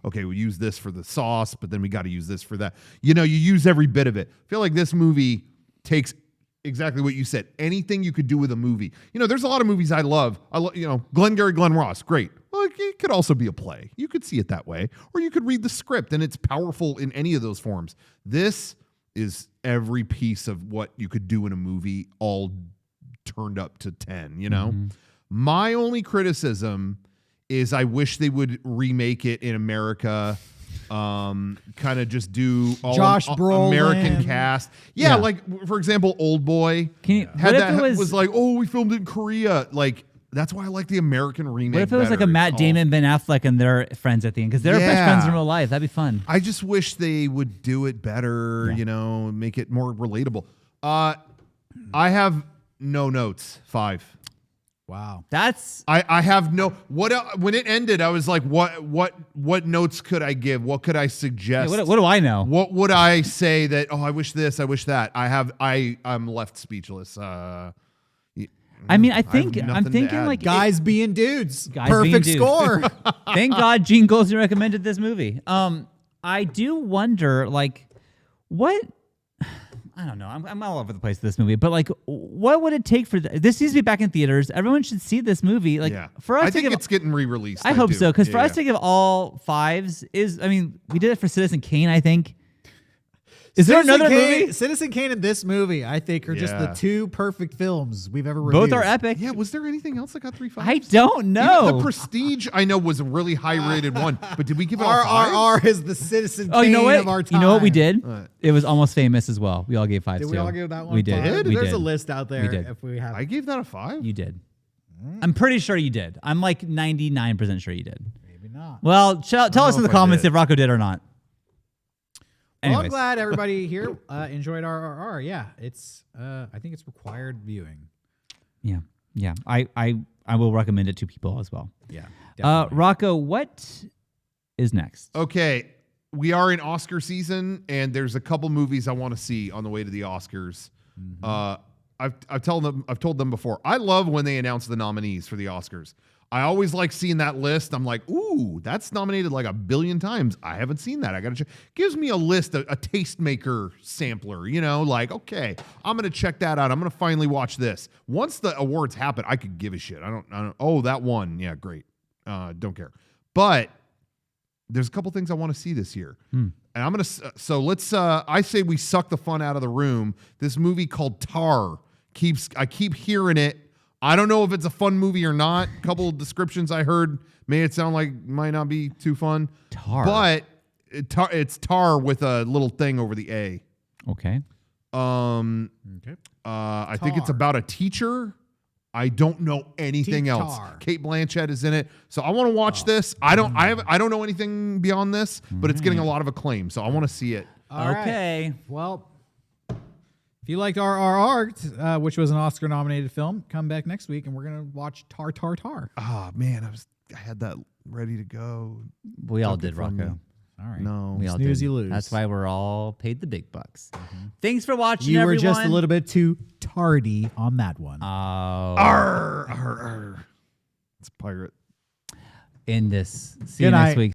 Okay, we use this for the sauce, but then we got to use this for that. You use every bit of it. I feel like this movie takes exactly what you said. Anything you could do with a movie. There's a lot of movies I love. Glengarry Glen Ross, great. Well, it could also be a play. You could see it that way. Or you could read the script, and it's powerful in any of those forms. This is every piece of what you could do in a movie all turned up to 10, My only criticism is I wish they would remake it in America. Kind of just do all Josh Brolin. American cast. Yeah, like for example, Old Boy. Was like, oh, we filmed it in Korea. Like, that's why I like the American remake. What if it was like a Matt Damon, Ben Affleck, and their friends at the end? Because they're best friends in real life. That'd be fun. I just wish they would do it better, make it more relatable. I have no notes. 5. Wow. That's I have no when it ended, I was like, what notes could I give? What could I suggest? what do I know? What would I say that, I wish this, I wish that? I'm left speechless. I mean, I'm thinking like guys being dudes. Perfect being dudes. Score. Thank God Gene Goldsmith recommended this movie. I do wonder, like, what. I don't know. I'm all over the place with this movie, but like, what would it take for this needs to be back in theaters? Everyone should see this movie. Like, for us, I think it's getting re-released. I hope so, because for us to give all 5s we did it for Citizen Kane. I think. Is there another movie? Citizen Kane and this movie, I think, are just the 2 perfect films we've ever reviewed. Both are epic. Yeah, was there anything else that got 3 5s? I don't know. Even The Prestige, I know, was a really high-rated one, but did we give it all 5s? RRR is the Citizen Kane of our time. You know what we did? It was Almost Famous as well. We all gave 5s too. Did we all give that one? We did. 5? We There's did. a list out there. We did. If we have, I gave that a 5. You did. I'm pretty sure you did. I'm like 99% sure you did. Maybe not. Well, tell us in the comments if Rocco did or not. Well, I'm glad everybody here enjoyed RRR. Yeah, it's. I think it's required viewing. Yeah. I will recommend it to people as well. Yeah. Rocco, what is next? Okay, we are in Oscar season, and there's a couple movies I want to see on the way to the Oscars. I've told them before. I love when they announce the nominees for the Oscars. I always like seeing that list. I'm like, ooh, that's nominated like 1 billion times. I haven't seen that. I got to check. Gives me a list, a tastemaker sampler, like, okay, I'm going to check that out. I'm going to finally watch this. Once the awards happen, I could give a shit. I don't, oh, that one. Yeah, great. Don't care. But there's a couple things I want to see this year. And I'm going to, so let's, I say we suck the fun out of the room. This movie called Tar I keep hearing it. I don't know if it's a fun movie or not. A couple of descriptions I heard made it sound like might not be too fun. Tar. But it's Tar with a little thing over the A. Okay. I think it's about a teacher. I don't know anything else. Kate Blanchett is in it. So I want to watch this. I don't know anything beyond this, but it's getting a lot of acclaim. So I want to see it. Okay. Well, if you liked RRR, which was an Oscar-nominated film, come back next week and we're gonna watch Tar. Oh man, I had that ready to go. We all did, Rocco. All right. No, we all snooze, did. you lose. That's why we're all paid the big bucks. Thanks for watching. You everyone. were just a little bit too tardy on that one. Arr. It's pirate. In this. See you next week.